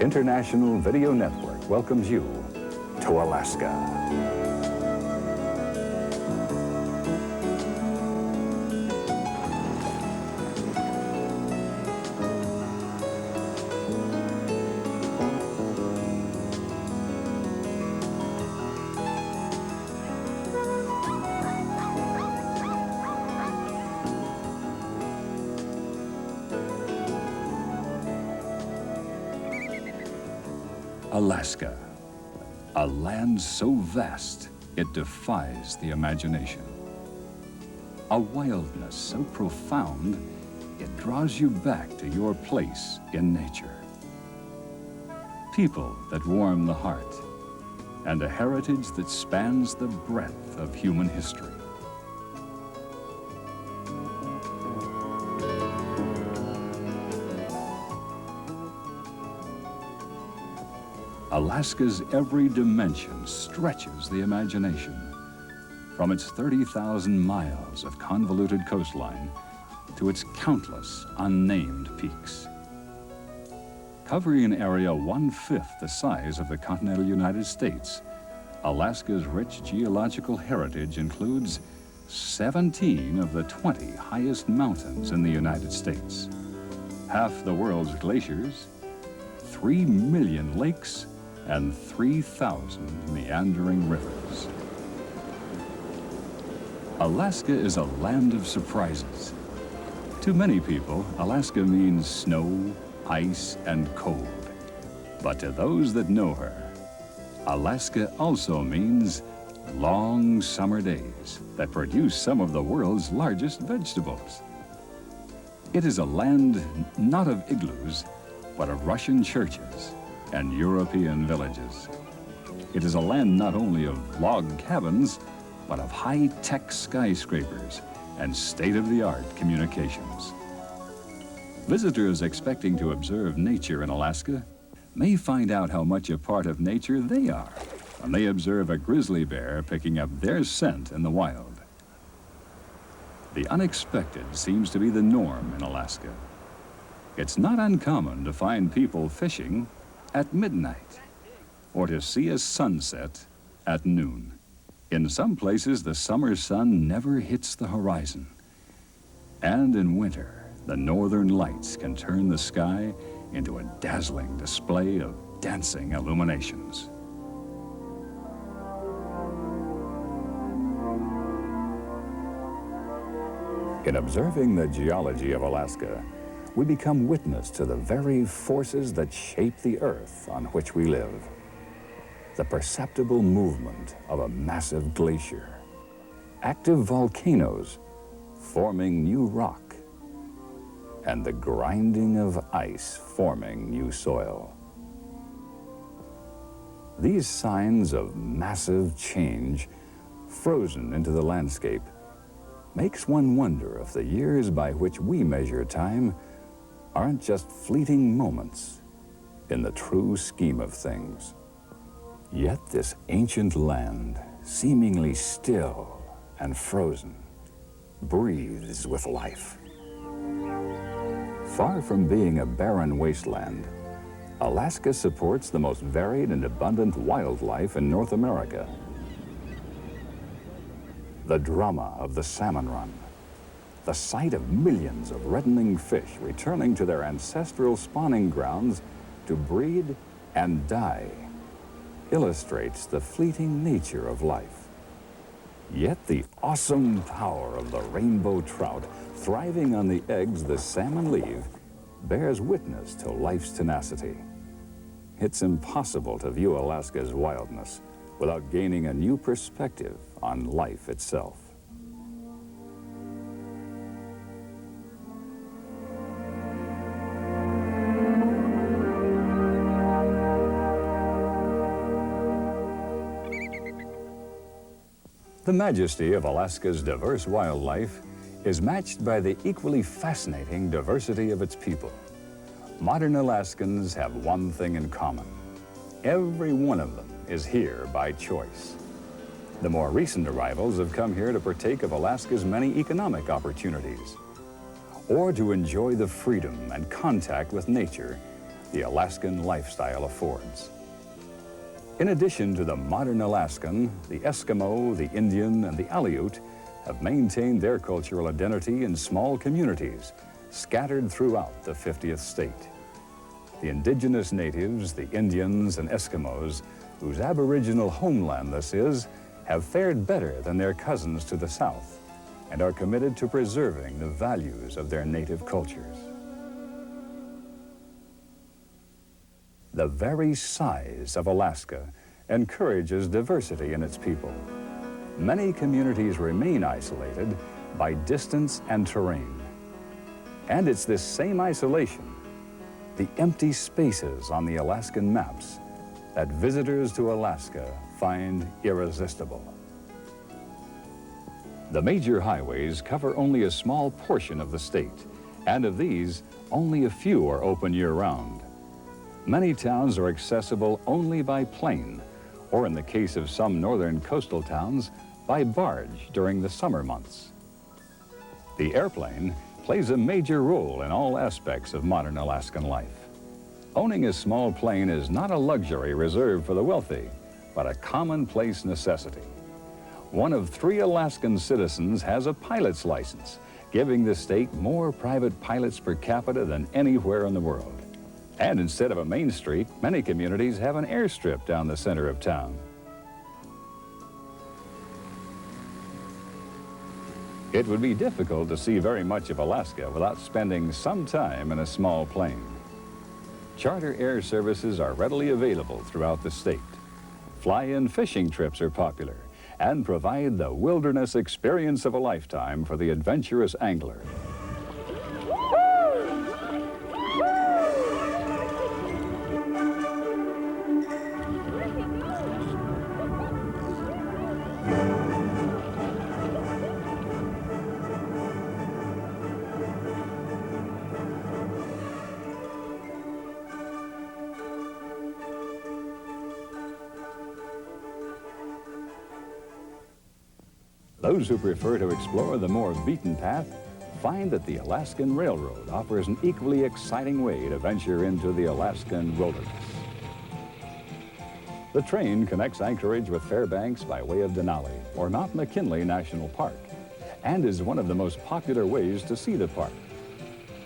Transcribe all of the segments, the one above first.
International Video Network welcomes you to Alaska. Alaska, a land so vast it defies the imagination. A wildness so profound it draws you back to your place in nature. People that warm the heart, and a heritage that spans the breadth of human history. Alaska's every dimension stretches the imagination, from its 30,000 miles of convoluted coastline to its countless unnamed peaks. Covering an area 1/5 the size of the continental United States, Alaska's rich geological heritage includes 17 of the 20 highest mountains in the United States, half the world's glaciers, 3 million lakes, and 3,000 meandering rivers. Alaska is a land of surprises. To many people, Alaska means snow, ice, and cold. But to those that know her, Alaska also means long summer days that produce some of the world's largest vegetables. It is a land not of igloos, but of Russian churches and European villages. It is a land not only of log cabins, but of high-tech skyscrapers and state-of-the-art communications. Visitors expecting to observe nature in Alaska may find out how much a part of nature they are when they observe a grizzly bear picking up their scent in the wild. The unexpected seems to be the norm in Alaska. It's not uncommon to find people fishing at midnight, or to see a sunset at noon. In some places, the summer sun never hits the horizon. And in winter, the northern lights can turn the sky into a dazzling display of dancing illuminations. In observing the geology of Alaska, we become witness to the very forces that shape the earth on which we live. The perceptible movement of a massive glacier, active volcanoes forming new rock, and the grinding of ice forming new soil. These signs of massive change frozen into the landscape makes one wonder if the years by which we measure time aren't just fleeting moments in the true scheme of things. Yet this ancient land, seemingly still and frozen, breathes with life. Far from being a barren wasteland, Alaska supports the most varied and abundant wildlife in North America. The drama of the salmon run, the sight of millions of reddening fish returning to their ancestral spawning grounds to breed and die, illustrates the fleeting nature of life. Yet the awesome power of the rainbow trout thriving on the eggs the salmon leave bears witness to life's tenacity. It's impossible to view Alaska's wildness without gaining a new perspective on life itself. The majesty of Alaska's diverse wildlife is matched by the equally fascinating diversity of its people. Modern Alaskans have one thing in common. Every one of them is here by choice. The more recent arrivals have come here to partake of Alaska's many economic opportunities, or to enjoy the freedom and contact with nature the Alaskan lifestyle affords. In addition to the modern Alaskan, the Eskimo, the Indian, and the Aleut have maintained their cultural identity in small communities scattered throughout the 50th state. The indigenous natives, the Indians and Eskimos, whose aboriginal homeland this is, have fared better than their cousins to the south and are committed to preserving the values of their native cultures. The very size of Alaska encourages diversity in its people. Many communities remain isolated by distance and terrain. And it's this same isolation, the empty spaces on the Alaskan maps, that visitors to Alaska find irresistible. The major highways cover only a small portion of the state, and of these, only a few are open year-round. Many towns are accessible only by plane, or in the case of some northern coastal towns, by barge during the summer months. The airplane plays a major role in all aspects of modern Alaskan life. Owning a small plane is not a luxury reserved for the wealthy, but a commonplace necessity. One of 3 Alaskan citizens has a pilot's license, giving the state more private pilots per capita than anywhere in the world. And instead of a main street, many communities have an airstrip down the center of town. It would be difficult to see very much of Alaska without spending some time in a small plane. Charter air services are readily available throughout the state. Fly-in fishing trips are popular and provide the wilderness experience of a lifetime for the adventurous angler. Those who prefer to explore the more beaten path find that the Alaskan Railroad offers an equally exciting way to venture into the Alaskan wilderness. The train connects Anchorage with Fairbanks by way of Denali, or Mount McKinley National Park, and is one of the most popular ways to see the park.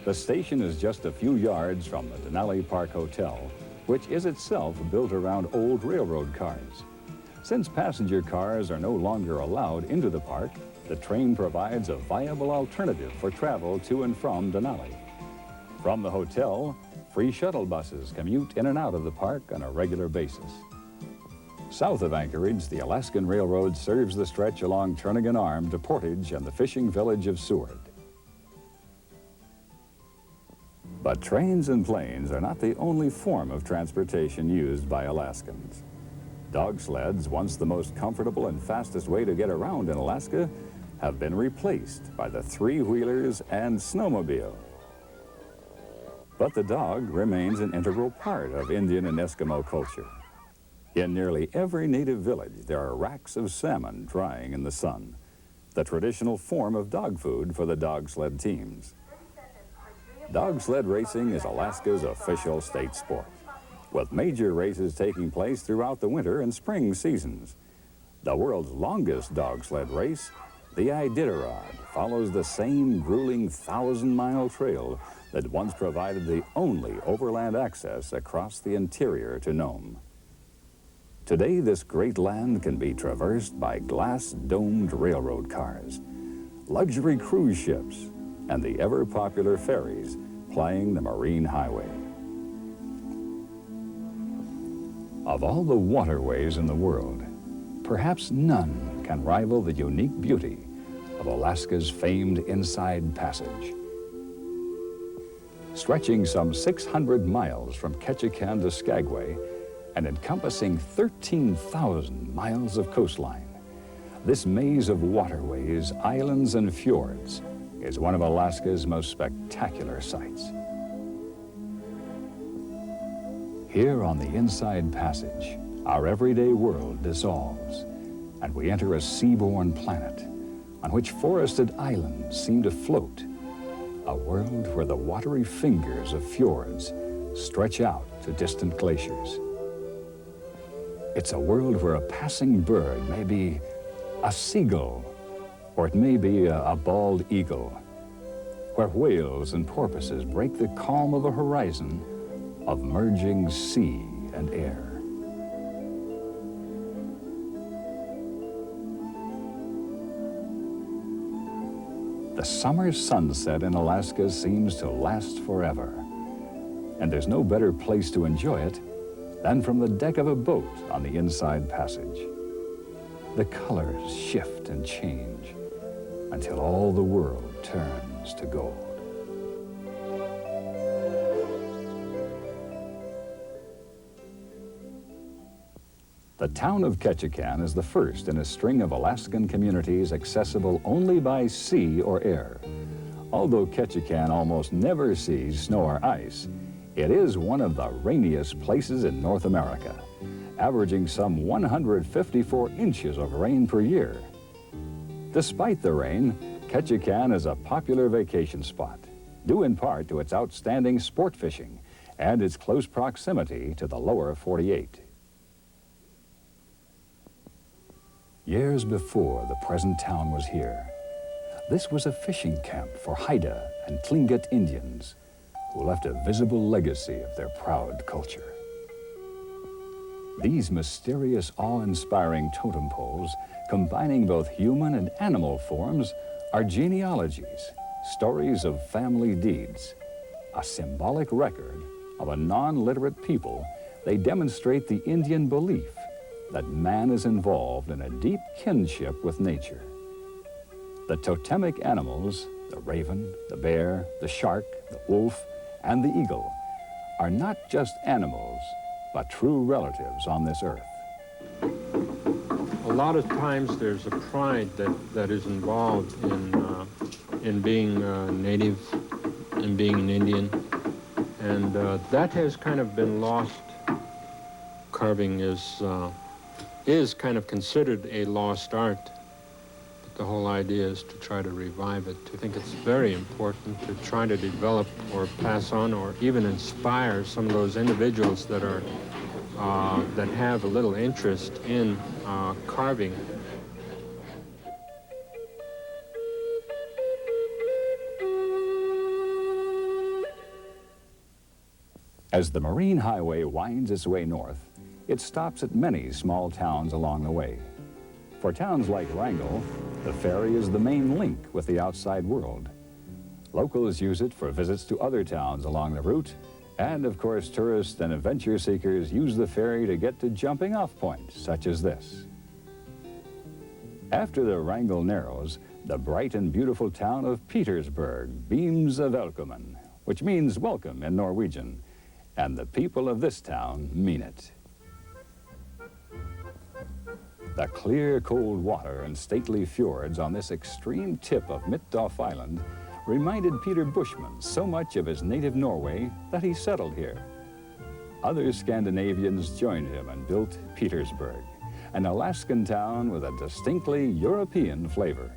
The station is just a few yards from the Denali Park Hotel, which is itself built around old railroad cars. Since passenger cars are no longer allowed into the park, the train provides a viable alternative for travel to and from Denali. From the hotel, free shuttle buses commute in and out of the park on a regular basis. South of Anchorage, the Alaskan Railroad serves the stretch along Turnagain Arm to Portage and the fishing village of Seward. But trains and planes are not the only form of transportation used by Alaskans. Dog sleds, once the most comfortable and fastest way to get around in Alaska, have been replaced by the three-wheelers and snowmobile. But the dog remains an integral part of Indian and Eskimo culture. In nearly every native village, there are racks of salmon drying in the sun, the traditional form of dog food for the dog sled teams. Dog sled racing is Alaska's official state sport, with major races taking place throughout the winter and spring seasons. The world's longest dog sled race, the Iditarod, follows the same grueling 1,000-mile trail that once provided the only overland access across the interior to Nome. Today, this great land can be traversed by glass-domed railroad cars, luxury cruise ships, and the ever-popular ferries plying the marine highway. Of all the waterways in the world, perhaps none can rival the unique beauty of Alaska's famed Inside Passage. Stretching some 600 miles from Ketchikan to Skagway and encompassing 13,000 miles of coastline, this maze of waterways, islands, and fjords is one of Alaska's most spectacular sights. Here on the Inside Passage, our everyday world dissolves, and we enter a seaborne planet on which forested islands seem to float, a world where the watery fingers of fjords stretch out to distant glaciers. It's a world where a passing bird may be a seagull, or it may be a bald eagle, where whales and porpoises break the calm of a horizon of merging sea and air. The summer sunset in Alaska seems to last forever, and there's no better place to enjoy it than from the deck of a boat on the Inside Passage. The colors shift and change until all the world turns to gold. The town of Ketchikan is the first in a string of Alaskan communities accessible only by sea or air. Although Ketchikan almost never sees snow or ice, it is one of the rainiest places in North America, averaging some 154 inches of rain per year. Despite the rain, Ketchikan is a popular vacation spot, due in part to its outstanding sport fishing and its close proximity to the lower 48. Years before the present town was here, this was a fishing camp for Haida and Tlingit Indians who left a visible legacy of their proud culture. These mysterious, awe-inspiring totem poles, combining both human and animal forms, are genealogies, stories of family deeds. A symbolic record of a non-literate people, they demonstrate the Indian belief that man is involved in a deep kinship with nature. The totemic animals, the raven, the bear, the shark, the wolf, and the eagle, are not just animals, but true relatives on this earth. A lot of times there's a pride that is involved in being native and being an Indian, and that has kind of been lost. Carving is kind of considered a lost art, but the whole idea is to try to revive it. I think it's very important to try to develop or pass on or even inspire some of those individuals that are that have a little interest in carving. As the Marine Highway winds its way north, it stops at many small towns along the way. For towns like Wrangell, the ferry is the main link with the outside world. Locals use it for visits to other towns along the route, and of course tourists and adventure seekers use the ferry to get to jumping off points such as this. After the Wrangell narrows, the bright and beautiful town of Petersburg beams a velkommen, which means welcome in Norwegian, and the people of this town mean it. The clear, cold water and stately fjords on this extreme tip of Midtdorf Island reminded Peter Bushman so much of his native Norway that he settled here. Other Scandinavians joined him and built Petersburg, an Alaskan town with a distinctly European flavor.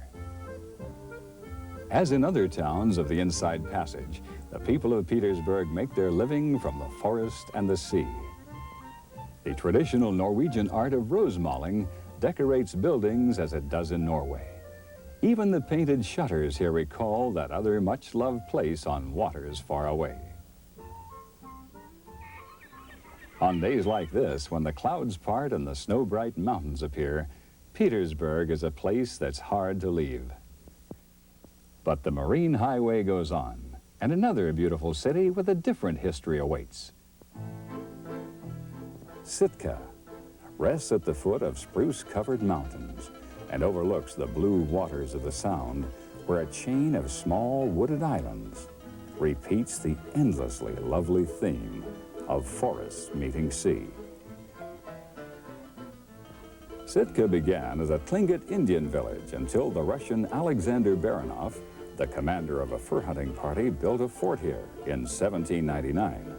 As in other towns of the Inside Passage, the people of Petersburg make their living from the forest and the sea. The traditional Norwegian art of rosemaling decorates buildings as it does in Norway. Even the painted shutters here recall that other much-loved place on waters far away. On days like this, when the clouds part and the snow-bright mountains appear, Petersburg is a place that's hard to leave. But the Marine Highway goes on, and another beautiful city with a different history awaits. Sitka rests at the foot of spruce-covered mountains and overlooks the blue waters of the Sound, where a chain of small wooded islands repeats the endlessly lovely theme of forests meeting sea. Sitka began as a Tlingit Indian village until the Russian Alexander Baranov, the commander of a fur hunting party, built a fort here in 1799.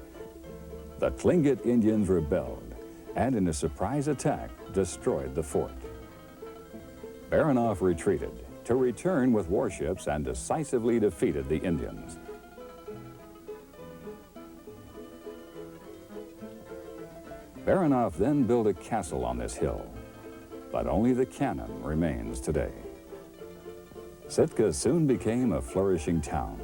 The Tlingit Indians rebelled and in a surprise attack destroyed the fort. Baranov retreated to return with warships and decisively defeated the Indians. Baranof then built a castle on this hill, but only the cannon remains today. Sitka soon became a flourishing town.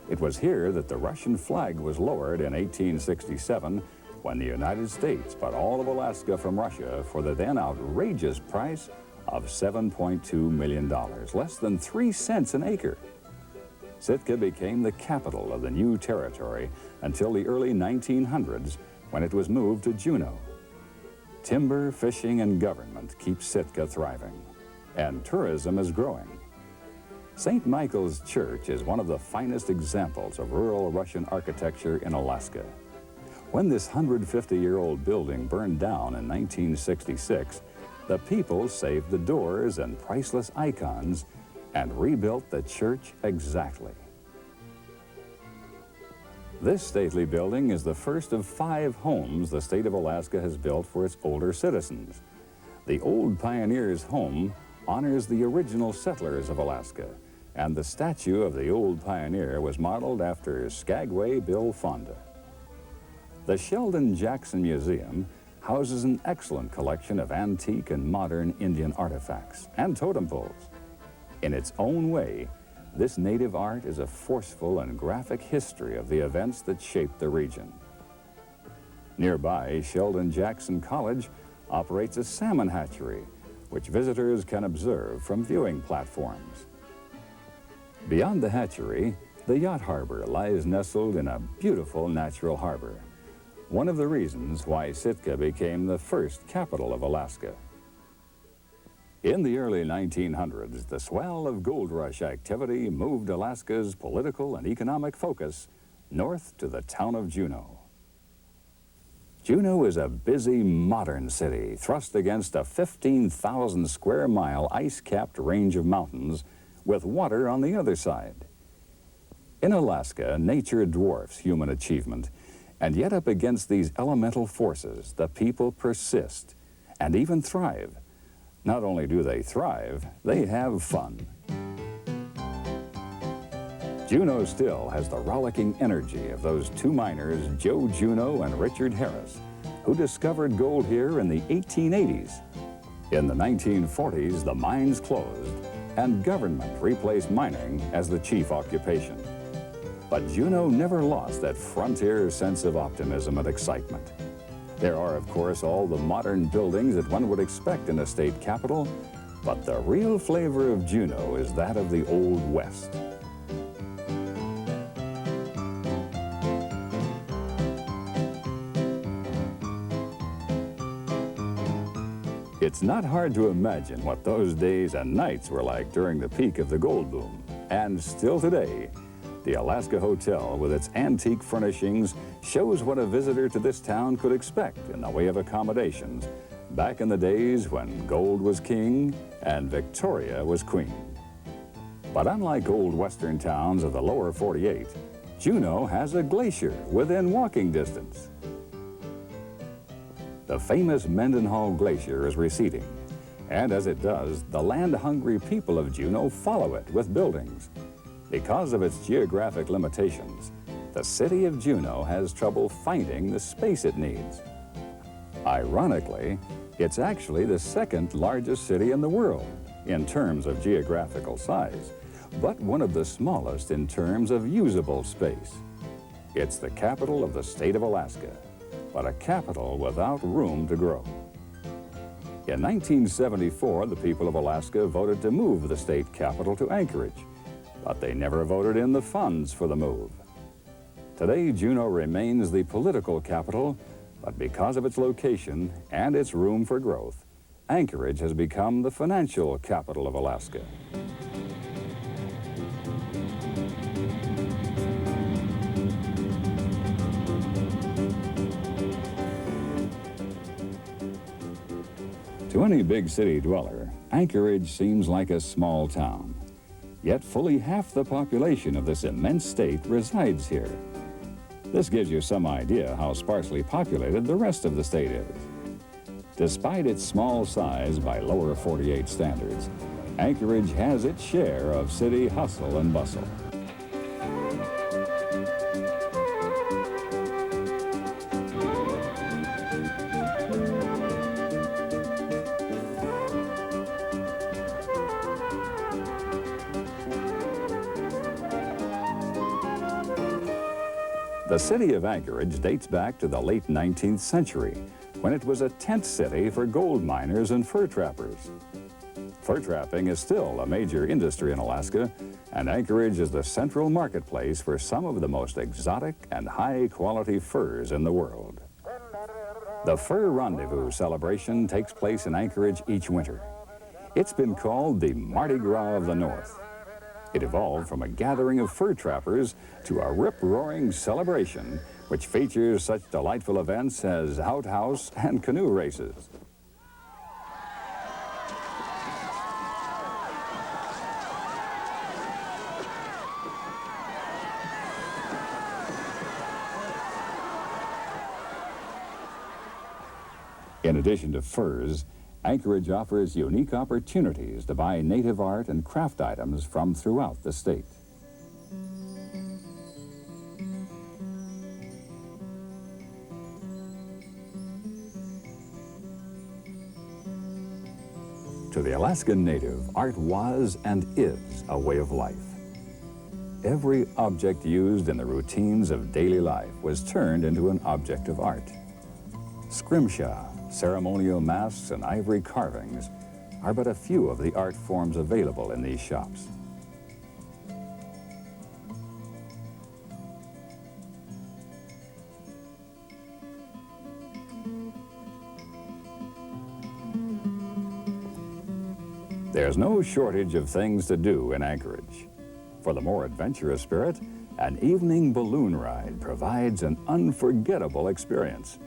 It was here that the Russian flag was lowered in 1867 when the United States bought all of Alaska from Russia for the then outrageous price of $7.2 million, less than 3 cents an acre. Sitka became the capital of the new territory until the early 1900s when it was moved to Juneau. Timber, fishing, and government keep Sitka thriving, and tourism is growing. St. Michael's Church is one of the finest examples of rural Russian architecture in Alaska. When this 150-year-old building burned down in 1966, the people saved the doors and priceless icons and rebuilt the church exactly. This stately building is the first of 5 homes the state of Alaska has built for its older citizens. The Old Pioneers' Home honors the original settlers of Alaska, and the statue of the old pioneer was modeled after Skagway Bill Fonda. The Sheldon Jackson Museum houses an excellent collection of antique and modern Indian artifacts and totem poles. In its own way, this native art is a forceful and graphic history of the events that shaped the region. Nearby, Sheldon Jackson College operates a salmon hatchery, which visitors can observe from viewing platforms. Beyond the hatchery, the yacht harbor lies nestled in a beautiful natural harbor, one of the reasons why Sitka became the first capital of Alaska. In the early 1900s, the swell of gold rush activity moved Alaska's political and economic focus north to the town of Juneau. Juneau is a busy, modern city thrust against a 15,000 square mile ice-capped range of mountains with water on the other side. In Alaska, nature dwarfs human achievement, and yet up against these elemental forces, the people persist and even thrive. Not only do they thrive, they have fun. Juneau still has the rollicking energy of those 2 miners, Joe Juneau and Richard Harris, who discovered gold here in the 1880s. In the 1940s, the mines closed, and government replaced mining as the chief occupation. But Juneau never lost that frontier sense of optimism and excitement. There are, of course, all the modern buildings that one would expect in a state capital, but the real flavor of Juneau is that of the Old West. It's not hard to imagine what those days and nights were like during the peak of the gold boom. And still today, the Alaska Hotel, with its antique furnishings, shows what a visitor to this town could expect in the way of accommodations back in the days when gold was king and Victoria was queen. But unlike old western towns of the lower 48, Juneau has a glacier within walking distance. The famous Mendenhall Glacier is receding, and as it does, the land-hungry people of Juneau follow it with buildings. Because of its geographic limitations, the city of Juneau has trouble finding the space it needs. Ironically, it's actually the 2nd largest city in the world in terms of geographical size, but one of the smallest in terms of usable space. It's the capital of the state of Alaska, but a capital without room to grow. In 1974, the people of Alaska voted to move the state capital to Anchorage, but they never voted in the funds for the move. Today, Juneau remains the political capital, but because of its location and its room for growth, Anchorage has become the financial capital of Alaska. To any big city dweller, Anchorage seems like a small town. Yet fully half the population of this immense state resides here. This gives you some idea how sparsely populated the rest of the state is. Despite its small size by lower 48 standards, Anchorage has its share of city hustle and bustle. The city of Anchorage dates back to the late 19th century, when it was a tent city for gold miners and fur trappers. Fur trapping is still a major industry in Alaska, and Anchorage is the central marketplace for some of the most exotic and high-quality furs in the world. The Fur Rendezvous celebration takes place in Anchorage each winter. It's been called the Mardi Gras of the North. It evolved from a gathering of fur trappers to a rip-roaring celebration which features such delightful events as outhouse and canoe races. In addition to furs, Anchorage offers unique opportunities to buy native art and craft items from throughout the state. To the Alaskan native, art was and is a way of life. Every object used in the routines of daily life was turned into an object of art. Scrimshaw, ceremonial masks, and ivory carvings are but a few of the art forms available in these shops. There's no shortage of things to do in Anchorage. For the more adventurous spirit, an evening balloon ride provides an unforgettable experience.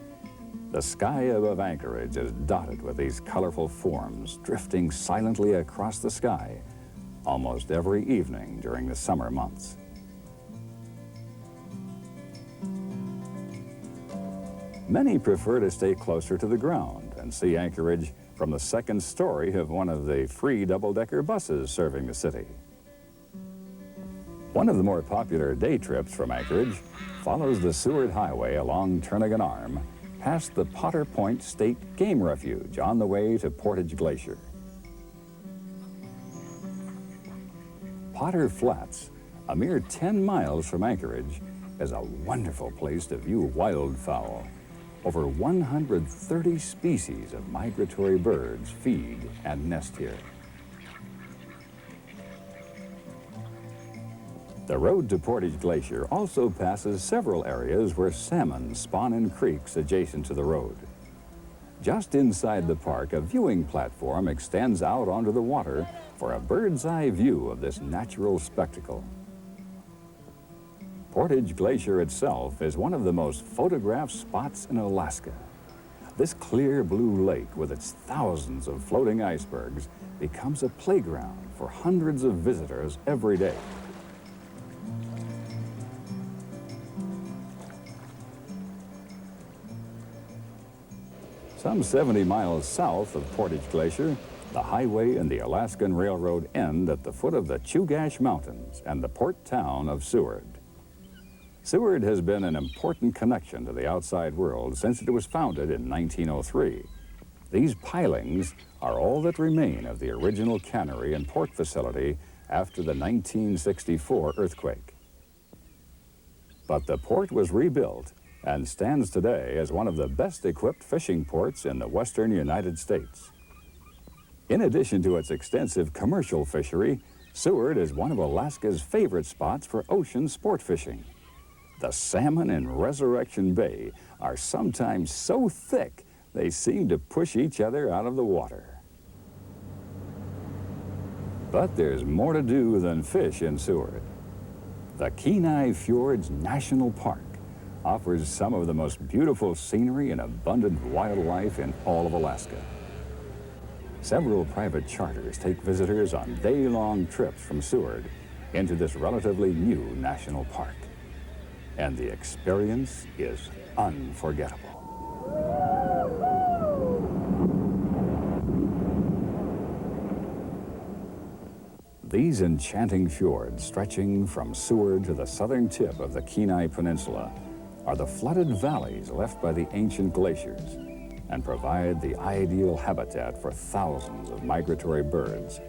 The sky above Anchorage is dotted with these colorful forms drifting silently across the sky almost every evening during the summer months. Many prefer to stay closer to the ground and see Anchorage from the second story of one of the free double-decker buses serving the city. One of the more popular day trips from Anchorage follows the Seward Highway along Turnagain Arm past the Potter Point State Game Refuge on the way to Portage Glacier. Potter Flats, a mere 10 miles from Anchorage, is a wonderful place to view wildfowl. Over 130 species of migratory birds feed and nest here. The road to Portage Glacier also passes several areas where salmon spawn in creeks adjacent to the road. Just inside the park, a viewing platform extends out onto the water for a bird's eye view of this natural spectacle. Portage Glacier itself is one of the most photographed spots in Alaska. This clear blue lake with its thousands of floating icebergs becomes a playground for hundreds of visitors every day. Some 70 miles south of Portage Glacier, the highway and the Alaskan Railroad end at the foot of the Chugach Mountains and the port town of Seward. Seward has been an important connection to the outside world since it was founded in 1903. These pilings are all that remain of the original cannery and port facility after the 1964 earthquake. But the port was rebuilt and stands today as one of the best equipped fishing ports in the western United States. In addition to its extensive commercial fishery, Seward is one of Alaska's favorite spots for ocean sport fishing. The salmon in Resurrection Bay are sometimes so thick they seem to push each other out of the water. But there's more to do than fish in Seward. The Kenai Fjords National Park offers some of the most beautiful scenery and abundant wildlife in all of Alaska. Several private charters take visitors on day-long trips from Seward into this relatively new national park. And the experience is unforgettable. These enchanting fjords stretching from Seward to the southern tip of the Kenai Peninsula are the flooded valleys left by the ancient glaciers and provide the ideal habitat for thousands of migratory birds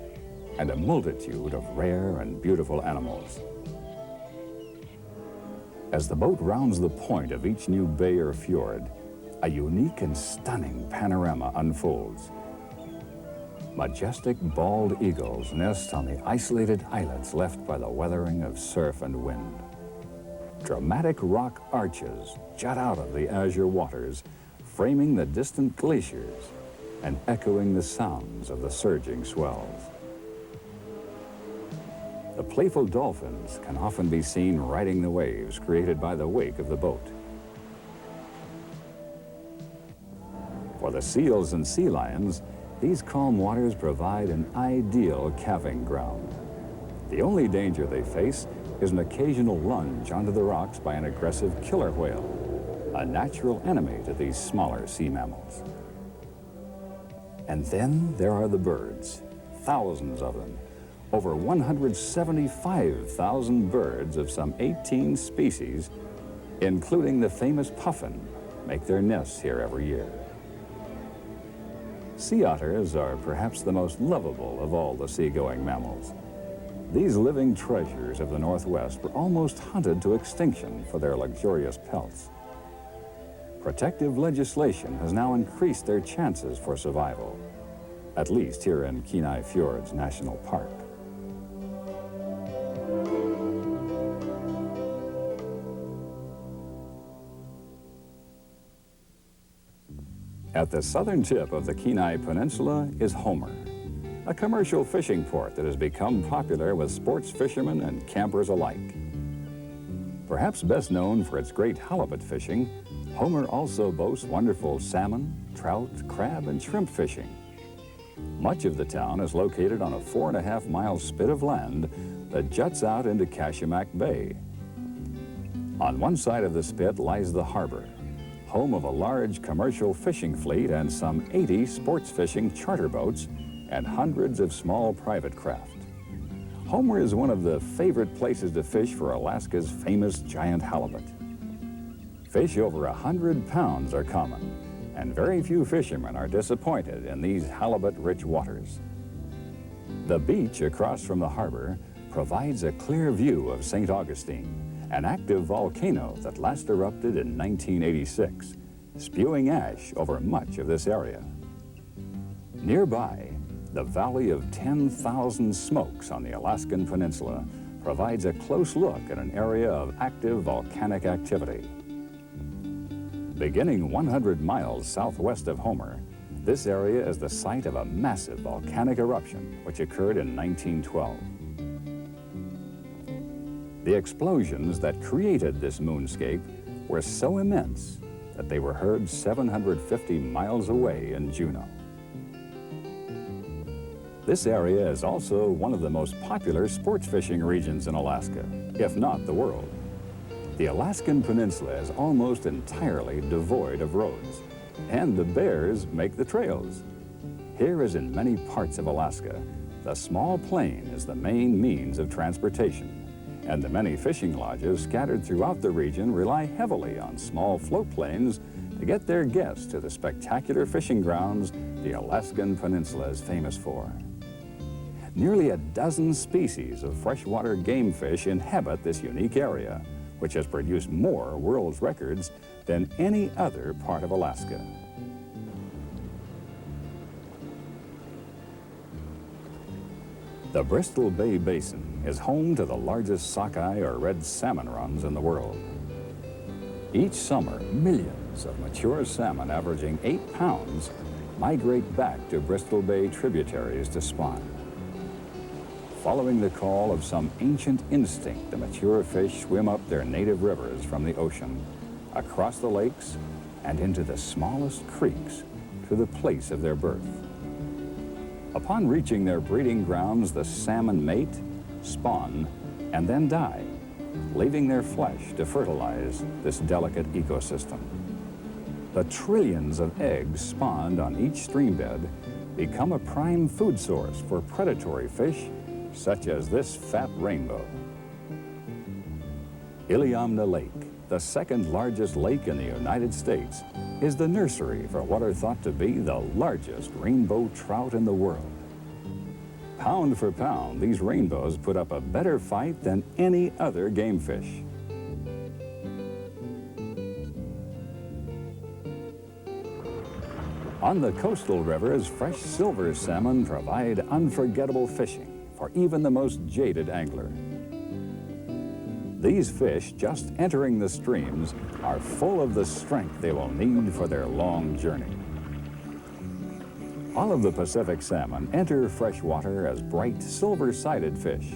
and a multitude of rare and beautiful animals. As the boat rounds the point of each new bay or fjord, a unique and stunning panorama unfolds. Majestic bald eagles nest on the isolated islets left by the weathering of surf and wind. Dramatic rock arches jut out of the azure waters, framing the distant glaciers and echoing the sounds of the surging swells. The playful dolphins can often be seen riding the waves created by the wake of the boat. For the seals and sea lions, these calm waters provide an ideal calving ground. The only danger they face is an occasional lunge onto the rocks by an aggressive killer whale, a natural enemy to these smaller sea mammals. And then there are the birds, thousands of them. Over 175,000 birds of some 18 species, including the famous puffin, make their nests here every year. Sea otters are perhaps the most lovable of all the seagoing mammals. These living treasures of the Northwest were almost hunted to extinction for their luxurious pelts. Protective legislation has now increased their chances for survival, at least here in Kenai Fjords National Park. At the southern tip of the Kenai Peninsula is Homer, a commercial fishing port that has become popular with sports fishermen and campers alike. Perhaps best known for its great halibut fishing, Homer also boasts wonderful salmon, trout, crab, and shrimp fishing. Much of the town is located on a 4.5-mile spit of land that juts out into Kachemak Bay. On one side of the spit lies the harbor, home of a large commercial fishing fleet and some 80 sports fishing charter boats and hundreds of small private craft. Homer is one of the favorite places to fish for Alaska's famous giant halibut. Fish over 100 pounds are common, and very few fishermen are disappointed in these halibut-rich waters. The beach across from the harbor provides a clear view of St. Augustine, an active volcano that last erupted in 1986, spewing ash over much of this area. Nearby, the Valley of 10,000 Smokes on the Alaskan Peninsula provides a close look at an area of active volcanic activity. Beginning 100 miles southwest of Homer, this area is the site of a massive volcanic eruption which occurred in 1912. The explosions that created this moonscape were so immense that they were heard 750 miles away in Juneau. This area is also one of the most popular sports fishing regions in Alaska, if not the world. The Alaskan Peninsula is almost entirely devoid of roads, and the bears make the trails. Here, as in many parts of Alaska, the small plane is the main means of transportation, and the many fishing lodges scattered throughout the region rely heavily on small float planes to get their guests to the spectacular fishing grounds the Alaskan Peninsula is famous for. Nearly a dozen species of freshwater game fish inhabit this unique area, which has produced more world records than any other part of Alaska. The Bristol Bay Basin is home to the largest sockeye or red salmon runs in the world. Each summer, millions of mature salmon averaging 8 pounds migrate back to Bristol Bay tributaries to spawn. Following the call of some ancient instinct, the mature fish swim up their native rivers from the ocean, across the lakes, and into the smallest creeks to the place of their birth. Upon reaching their breeding grounds, the salmon mate, spawn, and then die, leaving their flesh to fertilize this delicate ecosystem. The trillions of eggs spawned on each streambed become a prime food source for predatory fish such as this fat rainbow. Iliamna Lake, the second largest lake in the United States, is the nursery for what are thought to be the largest rainbow trout in the world. Pound for pound, these rainbows put up a better fight than any other game fish. On the coastal rivers, fresh silver salmon provide unforgettable fishing for even the most jaded angler. These fish, just entering the streams, are full of the strength they will need for their long journey. All of the Pacific salmon enter freshwater as bright silver-sided fish,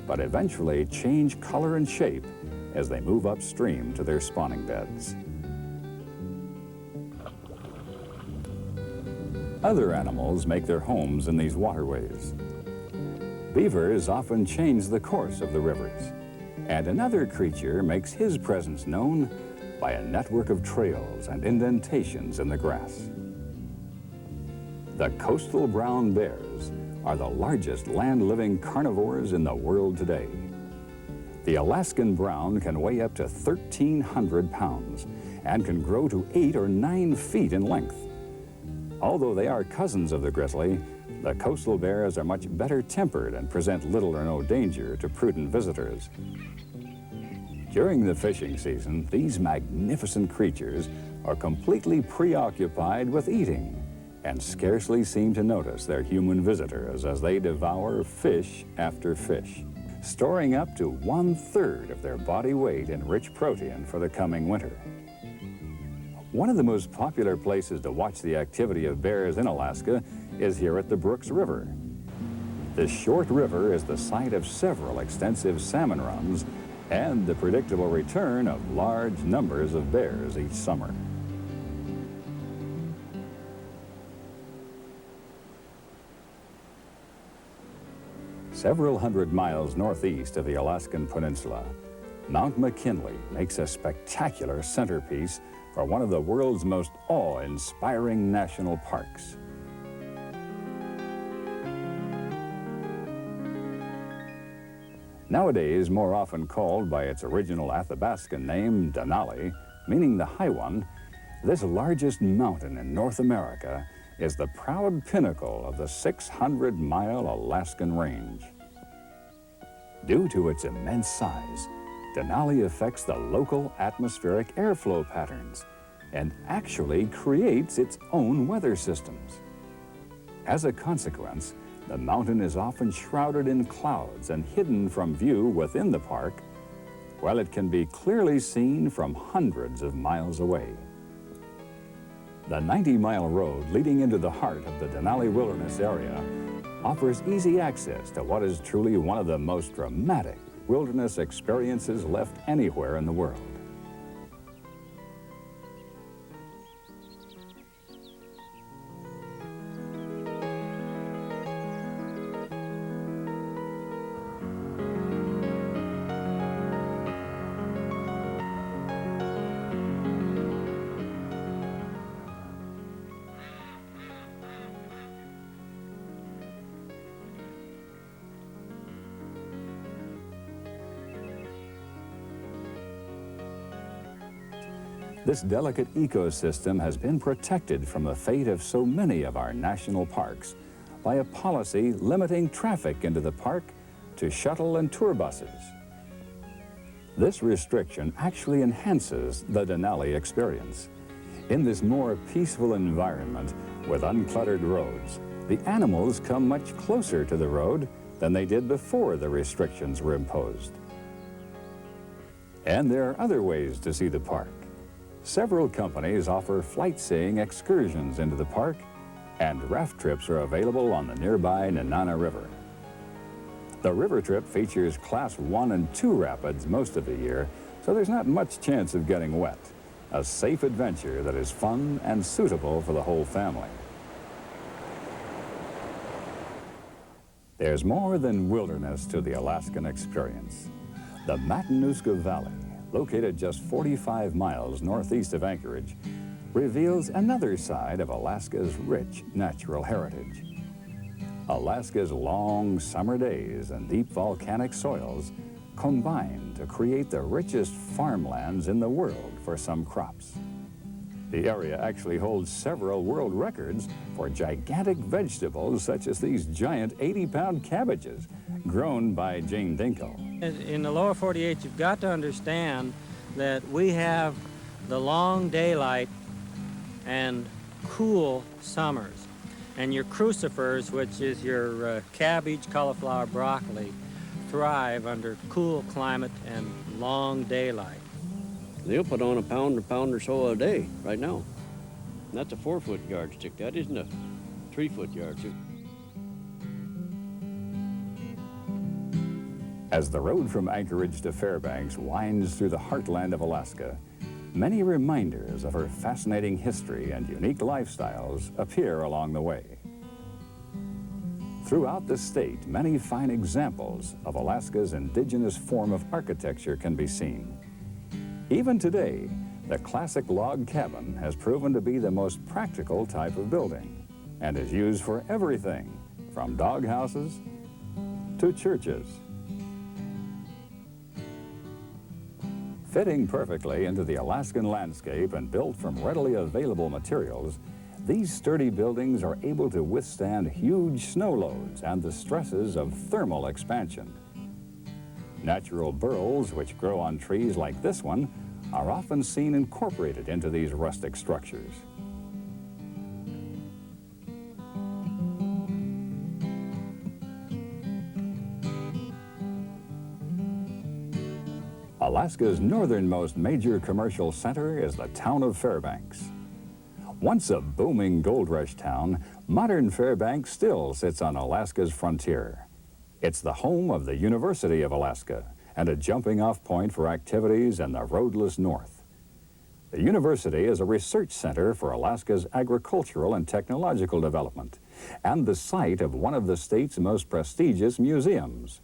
but eventually change color and shape as they move upstream to their spawning beds. Other animals make their homes in these waterways. Beavers often change the course of the rivers, and another creature makes his presence known by a network of trails and indentations in the grass. The coastal brown bears are the largest land-living carnivores in the world today. The Alaskan brown can weigh up to 1,300 pounds and can grow to 8 or 9 feet in length. Although they are cousins of the grizzly, the coastal bears are much better tempered and present little or no danger to prudent visitors. During the fishing season, these magnificent creatures are completely preoccupied with eating and scarcely seem to notice their human visitors as they devour fish after fish, storing up to 1/3 of their body weight in rich protein for the coming winter. One of the most popular places to watch the activity of bears in Alaska is here at the Brooks River. This short river is the site of several extensive salmon runs and the predictable return of large numbers of bears each summer. Several hundred miles northeast of the Alaskan Peninsula, Mount McKinley makes a spectacular centerpiece for one of the world's most awe-inspiring national parks. Nowadays, more often called by its original Athabascan name, Denali, meaning the high one, this largest mountain in North America is the proud pinnacle of the 600-mile Alaskan range. Due to its immense size, Denali affects the local atmospheric airflow patterns and actually creates its own weather systems. As a consequence, the mountain is often shrouded in clouds and hidden from view within the park, while it can be clearly seen from hundreds of miles away. The 90-mile road leading into the heart of the Denali Wilderness area offers easy access to what is truly one of the most dramatic wilderness experiences left anywhere in the world. This delicate ecosystem has been protected from the fate of so many of our national parks by a policy limiting traffic into the park to shuttle and tour buses. This restriction actually enhances the Denali experience. In this more peaceful environment with uncluttered roads, the animals come much closer to the road than they did before the restrictions were imposed. And there are other ways to see the park. Several companies offer flight-seeing excursions into the park, and raft trips are available on the nearby Nenana River. The river trip features Class 1 and 2 rapids most of the year, so there's not much chance of getting wet. A safe adventure that is fun and suitable for the whole family. There's more than wilderness to the Alaskan experience. The Matanuska Valley, located just 45 miles northeast of Anchorage, reveals another side of Alaska's rich natural heritage. Alaska's long summer days and deep volcanic soils combine to create the richest farmlands in the world for some crops. The area actually holds several world records for gigantic vegetables such as these giant 80-pound cabbages grown by Jane Dinkle. In the lower 48, you've got to understand that we have the long daylight and cool summers. And your crucifers, which is your cabbage, cauliflower, broccoli, thrive under cool climate and long daylight. They'll put on a pound or so a day right now. And that's a 4-foot yardstick. That isn't a 3-foot yardstick. As the road from Anchorage to Fairbanks winds through the heartland of Alaska, many reminders of her fascinating history and unique lifestyles appear along the way. Throughout the state, many fine examples of Alaska's indigenous form of architecture can be seen. Even today, the classic log cabin has proven to be the most practical type of building and is used for everything from dog houses to churches. Fitting perfectly into the Alaskan landscape and built from readily available materials, these sturdy buildings are able to withstand huge snow loads and the stresses of thermal expansion. Natural burls, which grow on trees like this one, are often seen incorporated into these rustic structures. Alaska's northernmost major commercial center is the town of Fairbanks. Once a booming gold rush town, modern Fairbanks still sits on Alaska's frontier. It's the home of the University of Alaska and a jumping-off point for activities in the roadless north. The university is a research center for Alaska's agricultural and technological development and the site of one of the state's most prestigious museums.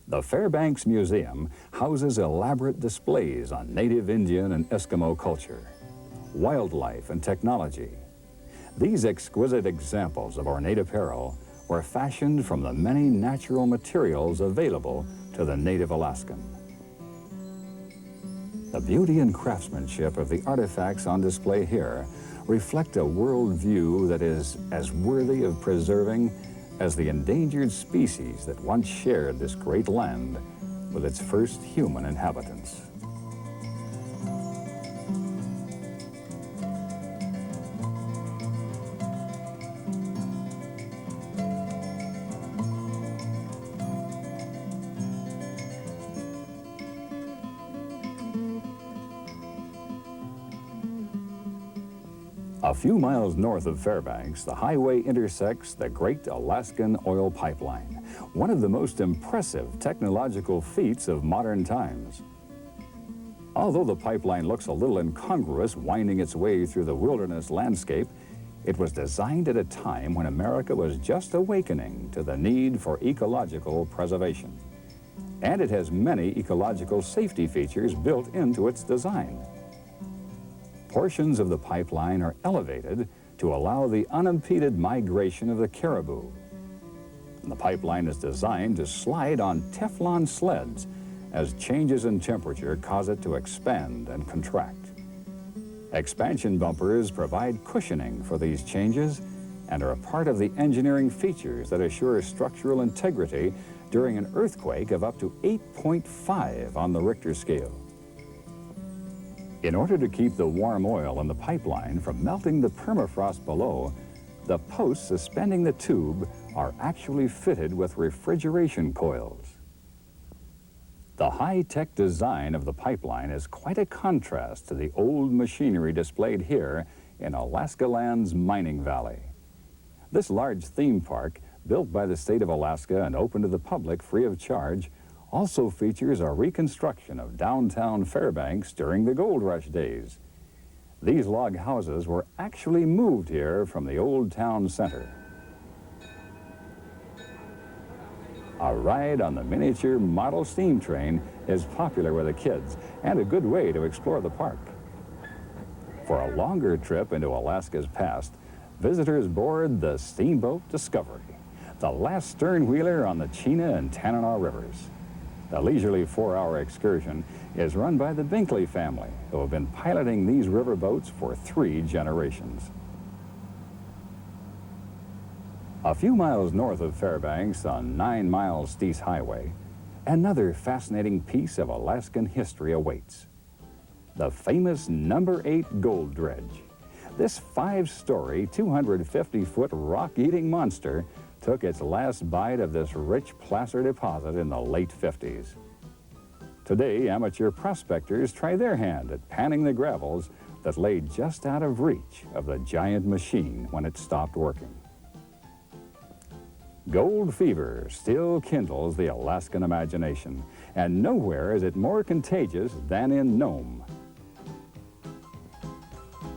The Fairbanks Museum houses elaborate displays on native Indian and Eskimo culture, wildlife, and technology. These exquisite examples of ornate apparel were fashioned from the many natural materials available to the native Alaskan. The beauty and craftsmanship of the artifacts on display here reflect a worldview that is as worthy of preserving as the endangered species that once shared this great land with its first human inhabitants. A few miles north of Fairbanks, the highway intersects the Great Alaskan Oil Pipeline, one of the most impressive technological feats of modern times. Although the pipeline looks a little incongruous winding its way through the wilderness landscape, it was designed at a time when America was just awakening to the need for ecological preservation. And it has many ecological safety features built into its design. Portions of the pipeline are elevated to allow the unimpeded migration of the caribou. And the pipeline is designed to slide on Teflon sleds as changes in temperature cause it to expand and contract. Expansion bumpers provide cushioning for these changes and are a part of the engineering features that assure structural integrity during an earthquake of up to 8.5 on the Richter scale. In order to keep the warm oil in the pipeline from melting the permafrost below, the posts suspending the tube are actually fitted with refrigeration coils. The high-tech design of the pipeline is quite a contrast to the old machinery displayed here in Alaskaland's mining valley. This large theme park, built by the state of Alaska and open to the public free of charge, also features a reconstruction of downtown Fairbanks during the gold rush days. These log houses were actually moved here from the old town center. A ride on the miniature model steam train is popular with the kids and a good way to explore the park. For a longer trip into Alaska's past, visitors board the Steamboat Discovery, the last stern wheeler on the Chena and Tanana rivers. The leisurely 4-hour excursion is run by the Binkley family, who have been piloting these riverboats for 3 generations. A few miles north of Fairbanks on 9 Mile Steese Highway, another fascinating piece of Alaskan history awaits. The famous No. 8 gold dredge. this 5-story, 250-foot rock-eating monster took its last bite of this rich placer deposit in the late 50s. Today, amateur prospectors try their hand at panning the gravels that lay just out of reach of the giant machine when it stopped working. Gold fever still kindles the Alaskan imagination, and nowhere is it more contagious than in Nome.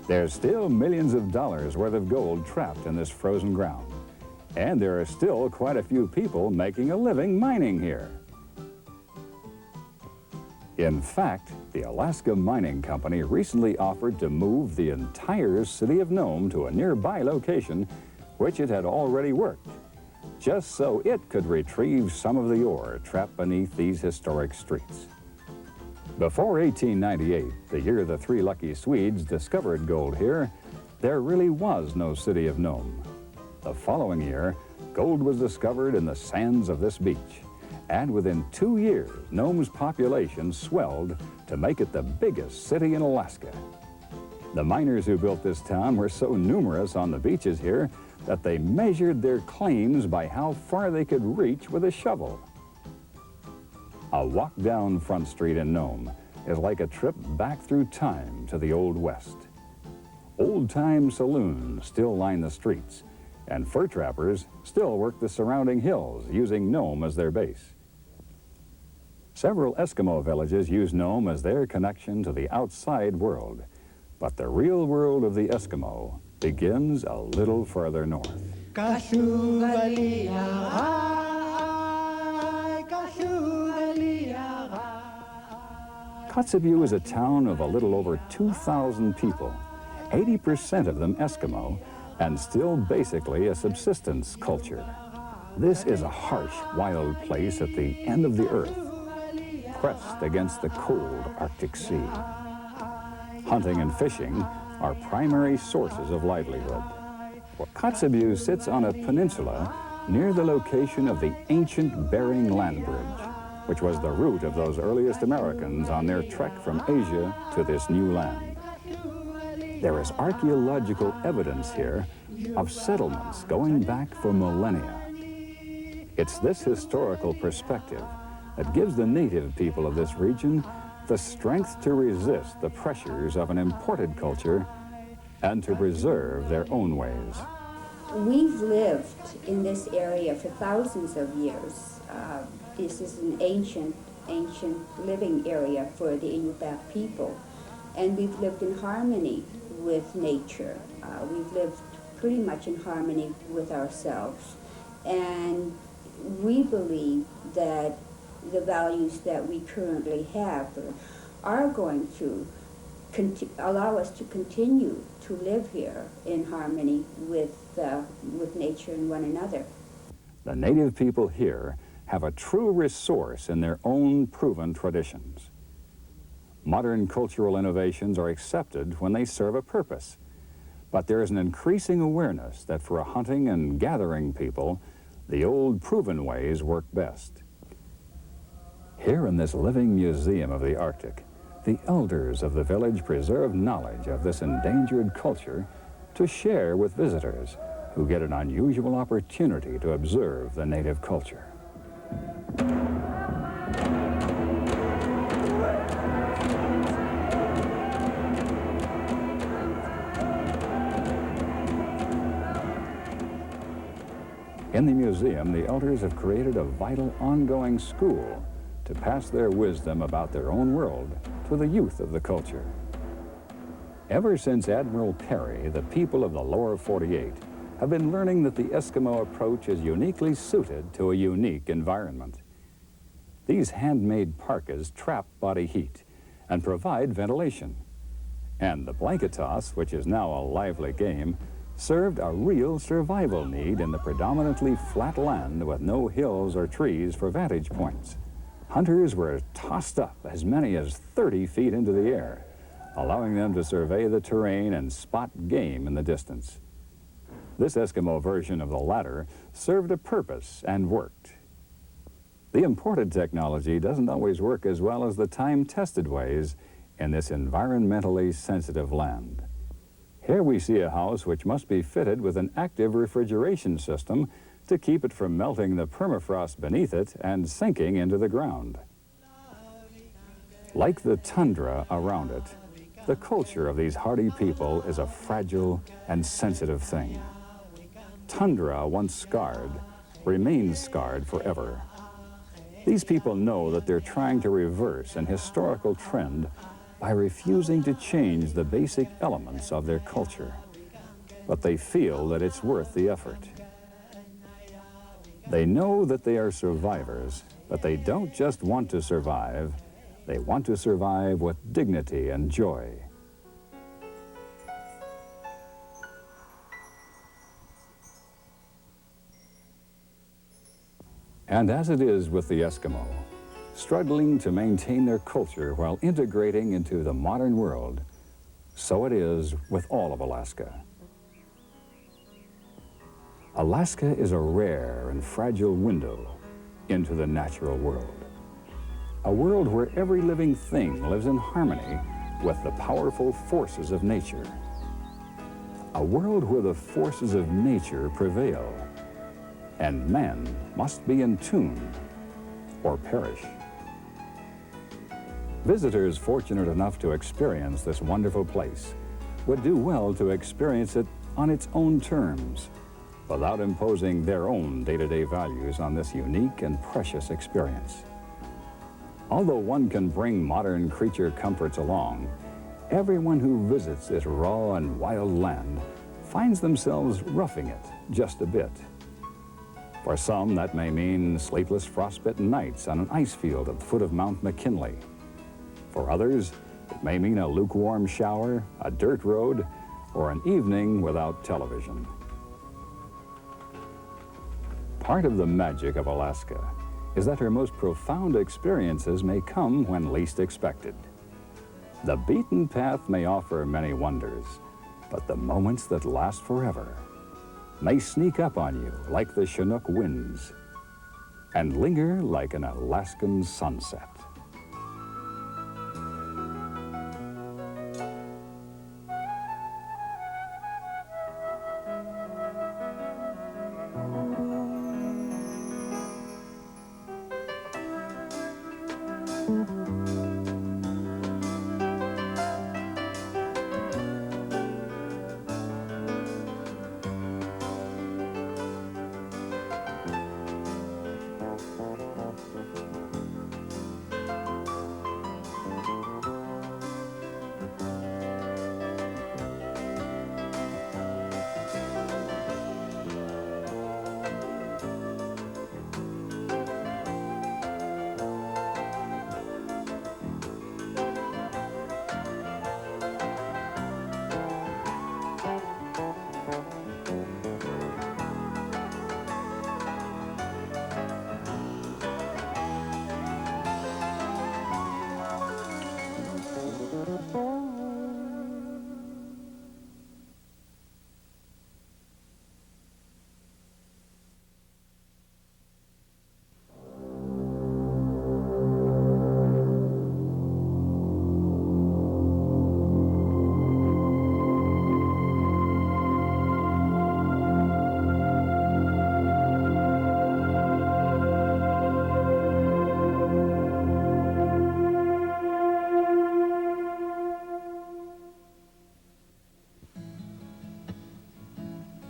There's still millions of dollars worth of gold trapped in this frozen ground, and there are still quite a few people making a living mining here. In fact, the Alaska Mining Company recently offered to move the entire city of Nome to a nearby location, which it had already worked, just so it could retrieve some of the ore trapped beneath these historic streets. Before 1898, the year the 3 lucky Swedes discovered gold here, there really was no city of Nome. The following year, gold was discovered in the sands of this beach. And within 2 years, Nome's population swelled to make it the biggest city in Alaska. The miners who built this town were so numerous on the beaches here that they measured their claims by how far they could reach with a shovel. A walk down Front Street in Nome is like a trip back through time to the Old West. Old-time saloons still line the streets, and fur trappers still work the surrounding hills, using Nome as their base. Several Eskimo villages use Nome as their connection to the outside world, but the real world of the Eskimo begins a little further north. Kotzebue is a town of a little over 2,000 people, 80% of them Eskimo, and still basically a subsistence culture. This is a harsh, wild place at the end of the earth, pressed against the cold Arctic Sea. Hunting and fishing are primary sources of livelihood. Well, Kotzebue sits on a peninsula near the location of the ancient Bering Land Bridge, which was the route of those earliest Americans on their trek from Asia to this new land. There is archaeological evidence here of settlements going back for millennia. It's this historical perspective that gives the native people of this region the strength to resist the pressures of an imported culture and to preserve their own ways. We've lived in this area for thousands of years. This is an ancient living area for the Inupiaq people, and we've lived in harmony with nature. We've lived pretty much in harmony with ourselves, and we believe that the values that we currently have are going to allow us to continue to live here in harmony with nature and one another. The native people here have a true resource in their own proven traditions. Modern cultural innovations are accepted when they serve a purpose, but there is an increasing awareness that for a hunting and gathering people, the old proven ways work best. Here in this living museum of the Arctic, the elders of the village preserve knowledge of this endangered culture to share with visitors who get an unusual opportunity to observe the native culture. In the museum, the elders have created a vital ongoing school to pass their wisdom about their own world to the youth of the culture. Ever since Admiral Perry, the people of the lower 48 have been learning that the Eskimo approach is uniquely suited to a unique environment. These handmade parkas trap body heat and provide ventilation. And the blanket toss, which is now a lively game, served a real survival need in the predominantly flat land with no hills or trees for vantage points. Hunters were tossed up as many as 30 feet into the air, allowing them to survey the terrain and spot game in the distance. This Eskimo version of the latter served a purpose and worked. The imported technology doesn't always work as well as the time-tested ways in this environmentally sensitive land. Here we see a house which must be fitted with an active refrigeration system to keep it from melting the permafrost beneath it and sinking into the ground. Like the tundra around it, the culture of these hardy people is a fragile and sensitive thing. Tundra, once scarred, remains scarred forever. These people know that they're trying to reverse an historical trend by refusing to change the basic elements of their culture. But they feel that it's worth the effort. They know that they are survivors, but they don't just want to survive, they want to survive with dignity and joy. And as it is with the Eskimo, struggling to maintain their culture while integrating into the modern world, so it is with all of Alaska. Alaska is a rare and fragile window into the natural world. A world where every living thing lives in harmony with the powerful forces of nature. A world where the forces of nature prevail, and man must be in tune or perish. Visitors fortunate enough to experience this wonderful place would do well to experience it on its own terms, without imposing their own day-to-day values on this unique and precious experience. Although one can bring modern creature comforts along, everyone who visits this raw and wild land finds themselves roughing it just a bit. For some, that may mean sleepless frostbitten nights on an ice field at the foot of Mount McKinley. For others, it may mean a lukewarm shower, a dirt road, or an evening without television. Part of the magic of Alaska is that her most profound experiences may come when least expected. The beaten path may offer many wonders, but the moments that last forever may sneak up on you like the Chinook winds and linger like an Alaskan sunset.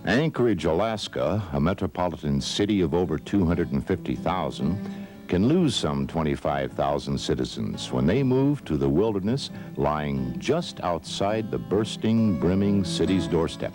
Anchorage, Alaska, a metropolitan city of over 250,000, can lose some 25,000 citizens when they move to the wilderness lying just outside the bursting, brimming city's doorstep.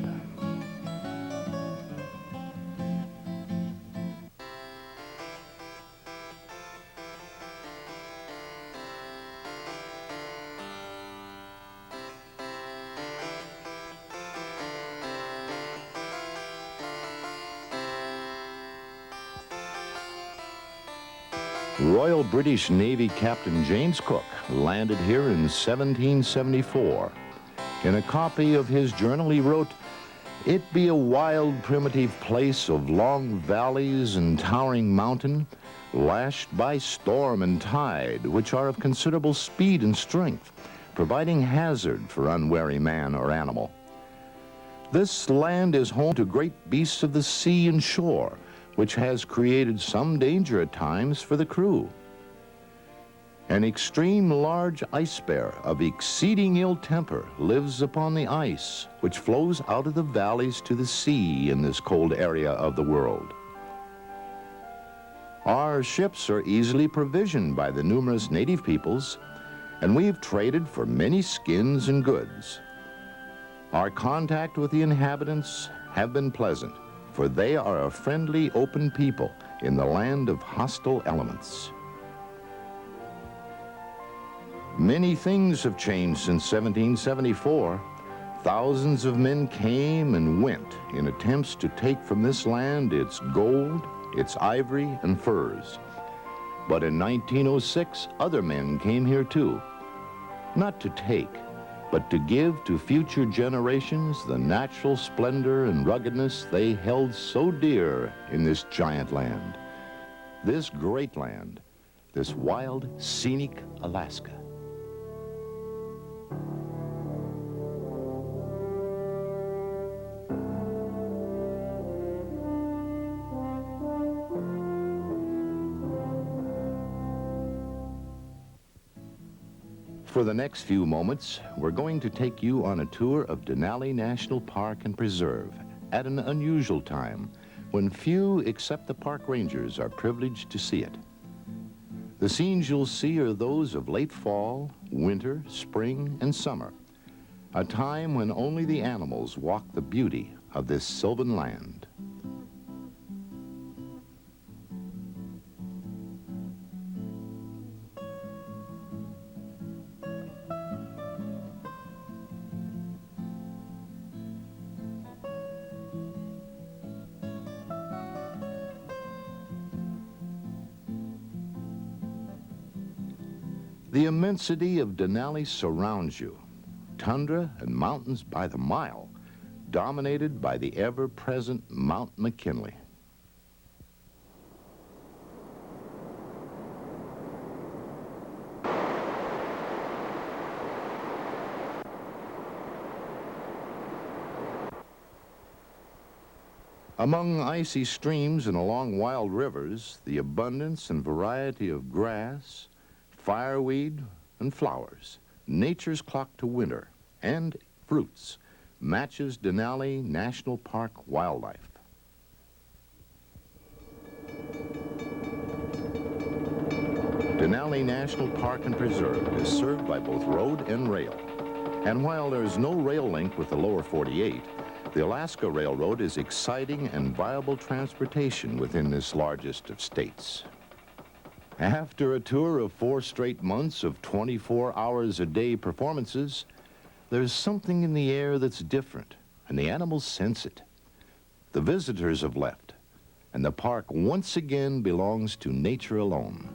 Royal British Navy Captain James Cook landed here in 1774. In a copy of his journal he wrote, "It be a wild primitive place of long valleys and towering mountain, lashed by storm and tide, which are of considerable speed and strength, providing hazard for unwary man or animal. This land is home to great beasts of the sea and shore, which has created some danger at times for the crew. An extreme large ice bear of exceeding ill temper lives upon the ice, which flows out of the valleys to the sea in this cold area of the world. Our ships are easily provisioned by the numerous native peoples, and we've traded for many skins and goods. Our contact with the inhabitants have been pleasant, for they are a friendly, open people in the land of hostile elements. Many things have changed since 1774. Thousands of men came and went in attempts to take from this land its gold, its ivory, and furs. But in 1906, other men came here too, not to take, but to give to future generations the natural splendor and ruggedness they held so dear in this giant land, this great land, this wild, scenic Alaska. For the next few moments, we're going to take you on a tour of Denali National Park and Preserve at an unusual time when few except the park rangers are privileged to see it. The scenes you'll see are those of late fall, winter, spring, and summer, a time when only the animals walk the beauty of this sylvan land. The immensity of Denali surrounds you, tundra and mountains by the mile, dominated by the ever-present Mount McKinley. Among icy streams and along wild rivers, the abundance and variety of grass, fireweed, and flowers, nature's clock to winter, and fruits, matches Denali National Park wildlife. Denali National Park and Preserve is served by both road and rail. And while there is no rail link with the lower 48, the Alaska Railroad is exciting and viable transportation within this largest of states. After a tour of 4 straight months of 24 hours a day performances, there's something in the air that's different, and the animals sense it. The visitors have left, and the park once again belongs to nature alone.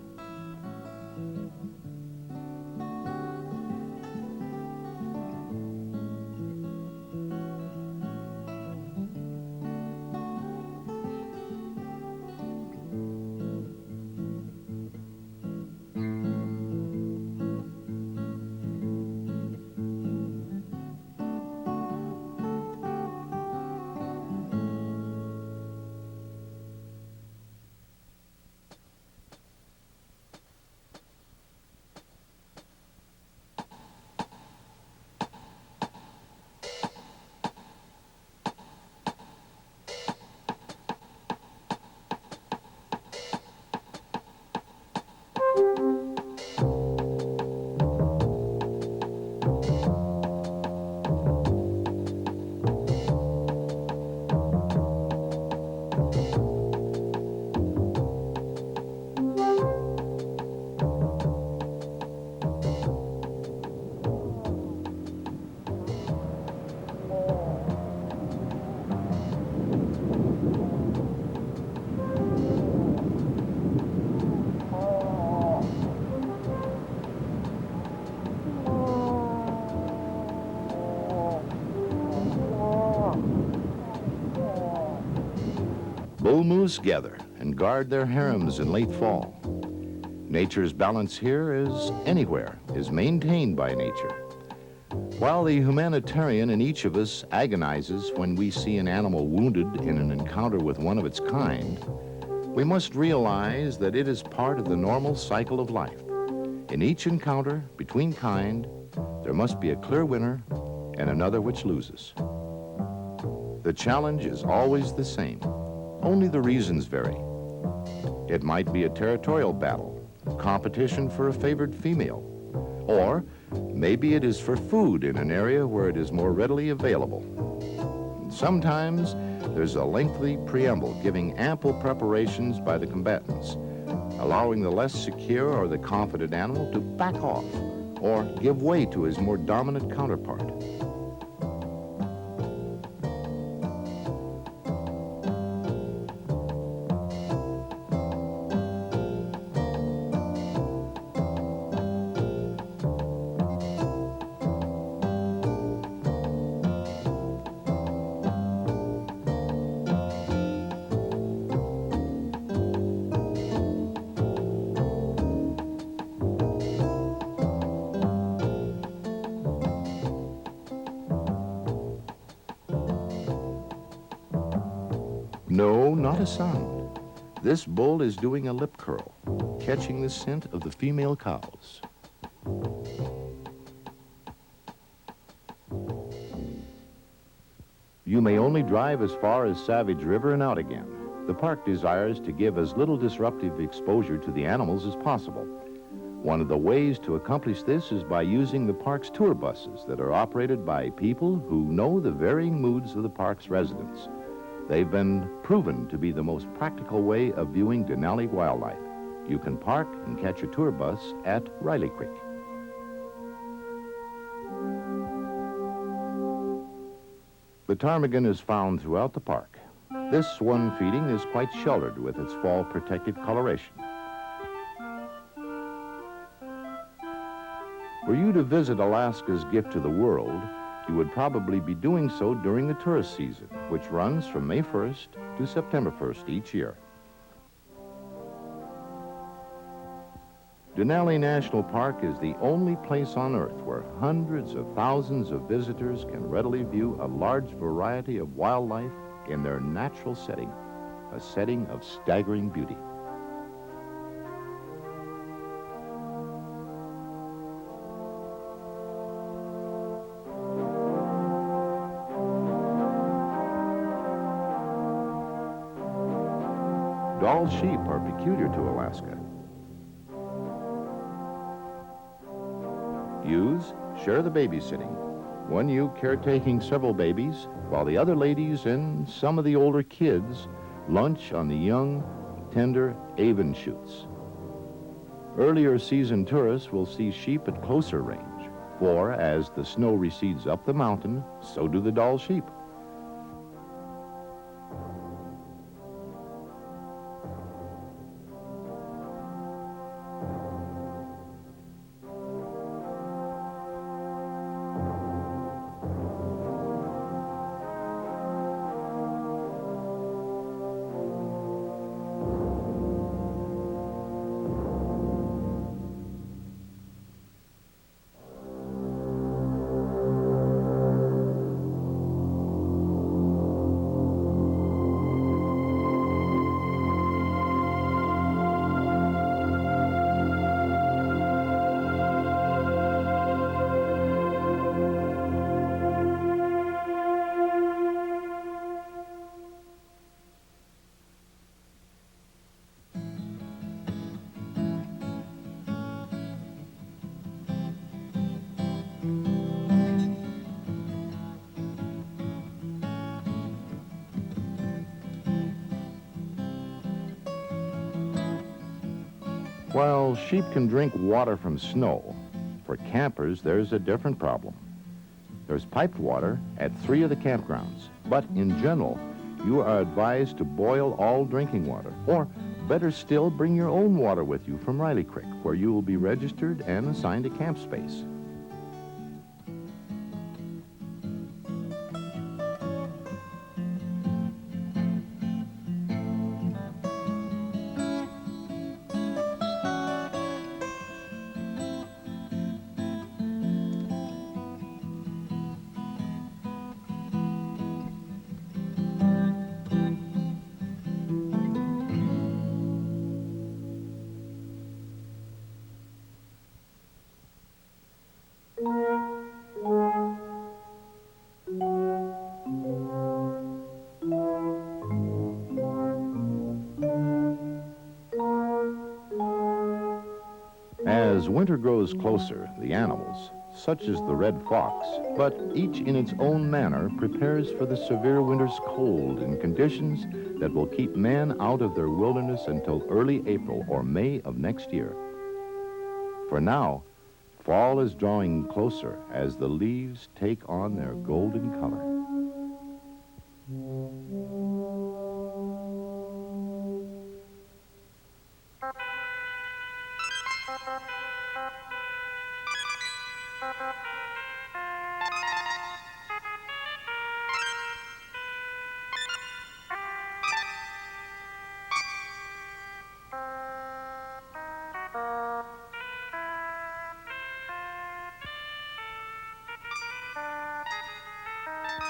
Bull moose gather and guard their harems in late fall. Nature's balance here, as anywhere, is maintained by nature. While the humanitarian in each of us agonizes when we see an animal wounded in an encounter with one of its kind, we must realize that it is part of the normal cycle of life. In each encounter between kind, there must be a clear winner and another which loses. The challenge is always the same, only the reasons vary. It might be a territorial battle, competition for a favored female, or maybe it is for food in an area where it is more readily available. And sometimes there's a lengthy preamble giving ample preparations by the combatants, allowing the less secure or the confident animal to back off or give way to his more dominant counterpart. No, not a sound. This bull is doing a lip curl, catching the scent of the female cows. You may only drive as far as Savage River and out again. The park desires to give as little disruptive exposure to the animals as possible. One of the ways to accomplish this is by using the park's tour buses that are operated by people who know the varying moods of the park's residents. They've been proven to be the most practical way of viewing Denali wildlife. You can park and catch a tour bus at Riley Creek. The ptarmigan is found throughout the park. This one feeding is quite sheltered with its fall protective coloration. Were you to visit Alaska's gift to the world, you would probably be doing so during the tourist season, which runs from May 1st to September 1st each year. Denali National Park is the only place on Earth where hundreds of thousands of visitors can readily view a large variety of wildlife in their natural setting, a setting of staggering beauty. Doll sheep are peculiar to Alaska. Ewes share the babysitting, one ewe caretaking several babies, while the other ladies and some of the older kids lunch on the young, tender avon shoots. Earlier season tourists will see sheep at closer range, for as the snow recedes up the mountain, so do the doll sheep. While sheep can drink water from snow, for campers there's a different problem. There's piped water at 3 of the campgrounds, but in general, you are advised to boil all drinking water, or better still, bring your own water with you from Riley Creek, where you will be registered and assigned a camp space. As winter grows closer, the animals, such as the red fox, but each in its own manner, prepares for the severe winter's cold in conditions that will keep man out of their wilderness until early April or May of next year. For now, fall is drawing closer as the leaves take on their golden color.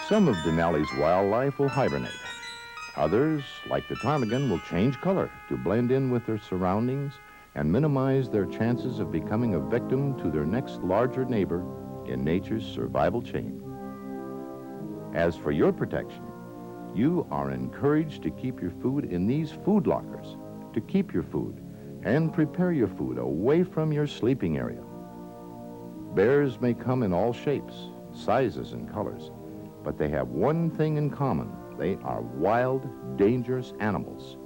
Some of Denali's wildlife will hibernate. Others, like the ptarmigan, will change color to blend in with their surroundings and minimize their chances of becoming a victim to their next larger neighbor in nature's survival chain. As for your protection, you are encouraged to keep your food in these food lockers, to keep your food and prepare your food away from your sleeping area. Bears may come in all shapes, sizes, and colors, but they have one thing in common. They are wild, dangerous animals.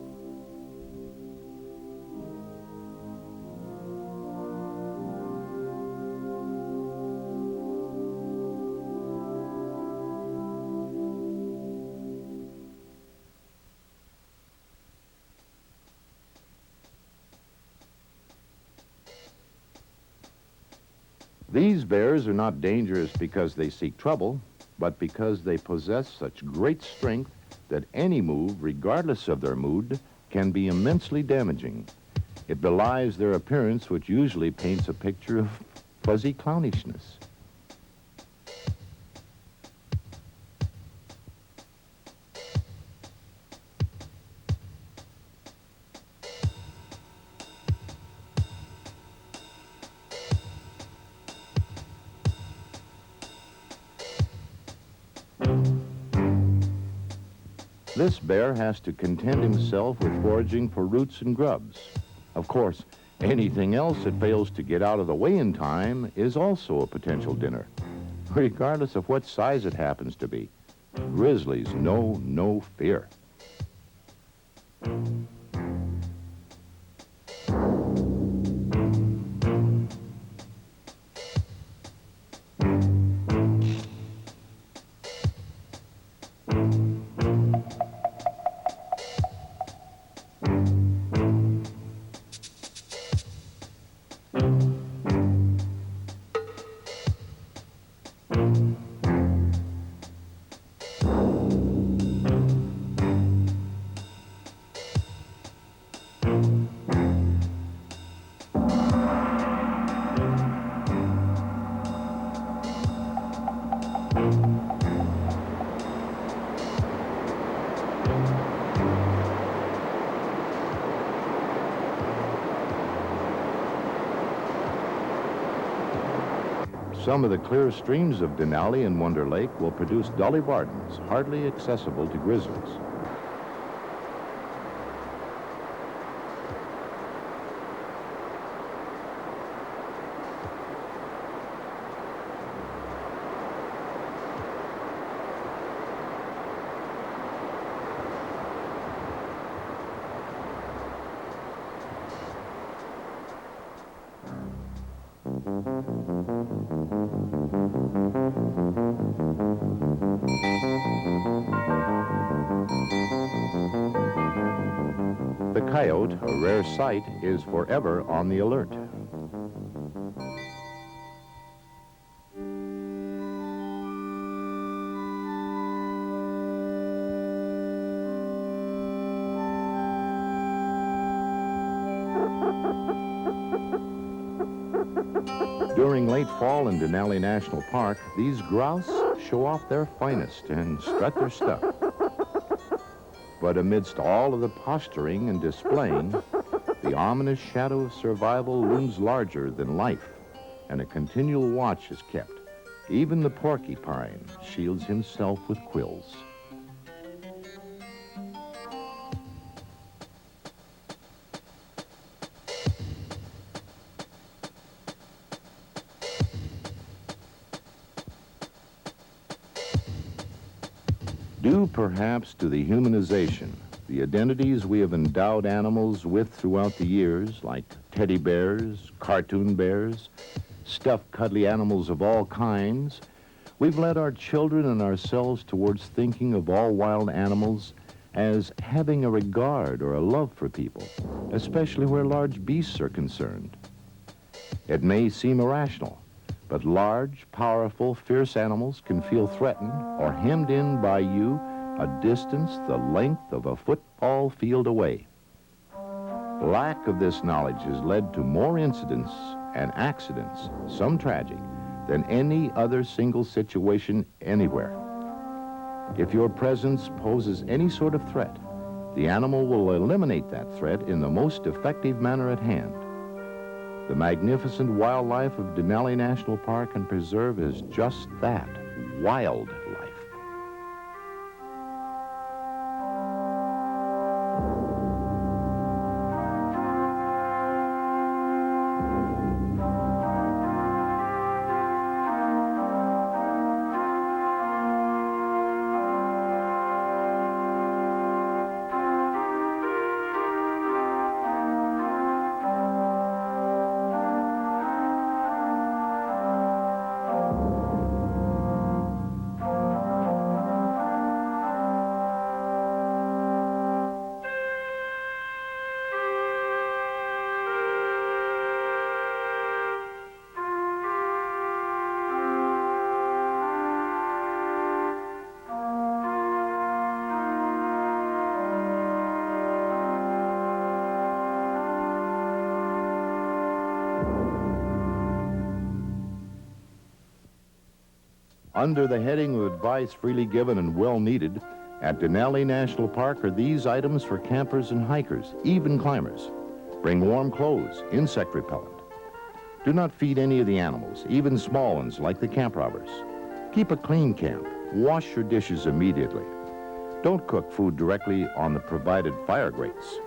These bears are not dangerous because they seek trouble, but because they possess such great strength that any move, regardless of their mood, can be immensely damaging. It belies their appearance, which usually paints a picture of fuzzy clownishness. This bear has to content himself with foraging for roots and grubs. Of course, anything else that fails to get out of the way in time is also a potential dinner, regardless of what size it happens to be. Grizzlies know no fear. Some of the clear streams of Denali and Wonder Lake will produce Dolly Vardens, hardly accessible to grizzlies. The coyote, a rare sight, is forever on the alert. During late fall in Denali National Park, these grouse show off their finest and strut their stuff. But amidst all of the posturing and displaying, the ominous shadow of survival looms larger than life, and a continual watch is kept. Even the porcupine shields himself with quills. Due perhaps to the humanization, the identities we have endowed animals with throughout the years, like teddy bears, cartoon bears, stuffed cuddly animals of all kinds, we've led our children and ourselves towards thinking of all wild animals as having a regard or a love for people, especially where large beasts are concerned. It may seem irrational, but large, powerful, fierce animals can feel threatened or hemmed in by you a distance the length of a football field away. Lack of this knowledge has led to more incidents and accidents, some tragic, than any other single situation anywhere. If your presence poses any sort of threat, the animal will eliminate that threat in the most effective manner at hand. The magnificent wildlife of Denali National Park and Preserve is just that, wildlife. Under the heading of advice freely given and well needed, at Denali National Park are these items for campers and hikers, even climbers. Bring warm clothes, insect repellent. Do not feed any of the animals, even small ones like the camp robbers. Keep a clean camp. Wash your dishes immediately. Don't cook food directly on the provided fire grates.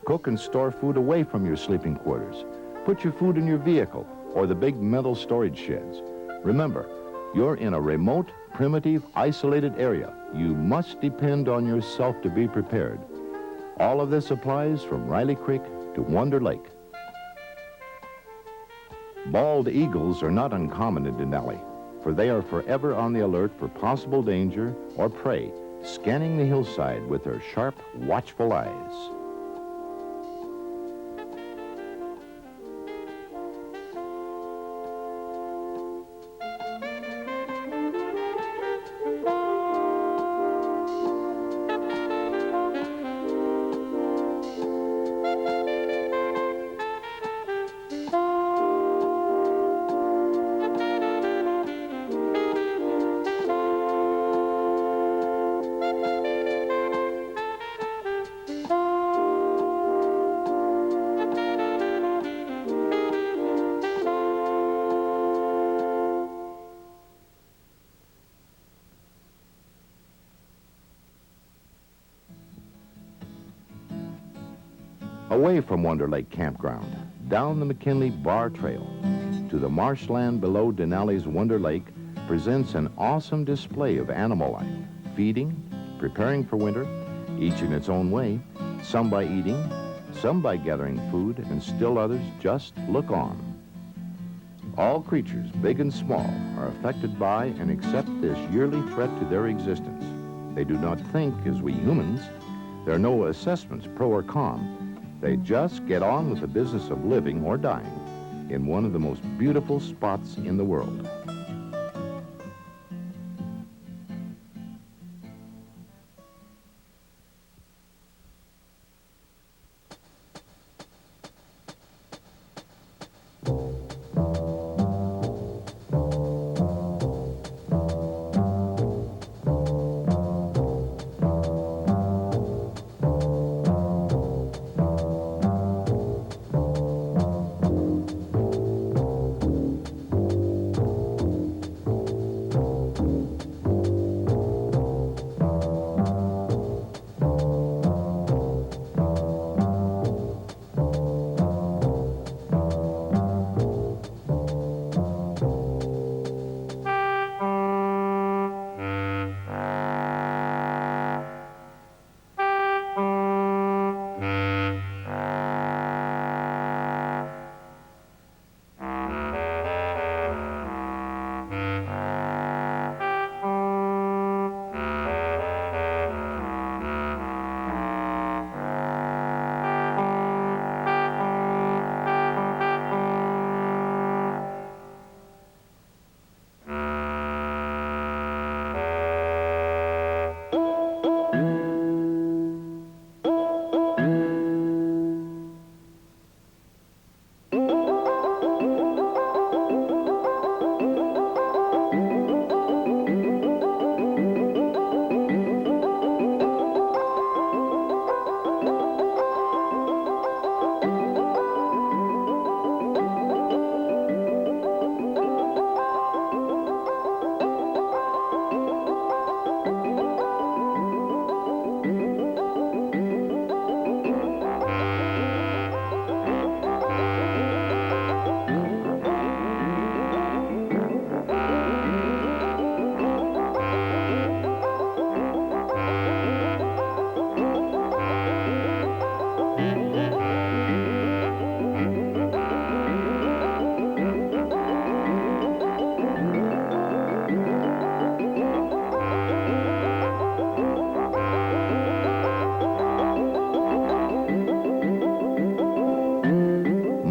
Cook and store food away from your sleeping quarters. Put your food in your vehicle or the big metal storage sheds. Remember, you're in a remote, primitive, isolated area. You must depend on yourself to be prepared. All of this applies from Riley Creek to Wonder Lake. Bald eagles are not uncommon in Denali, for they are forever on the alert for possible danger or prey, scanning the hillside with their sharp, watchful eyes. Away from Wonder Lake Campground, down the McKinley Bar Trail to the marshland below Denali's Wonder Lake presents an awesome display of animal life, feeding, preparing for winter, each in its own way, some by eating, some by gathering food, and still others just look on. All creatures, big and small, are affected by and accept this yearly threat to their existence. They do not think as we humans. There are no assessments, pro or con. They just get on with the business of living or dying in one of the most beautiful spots in the world.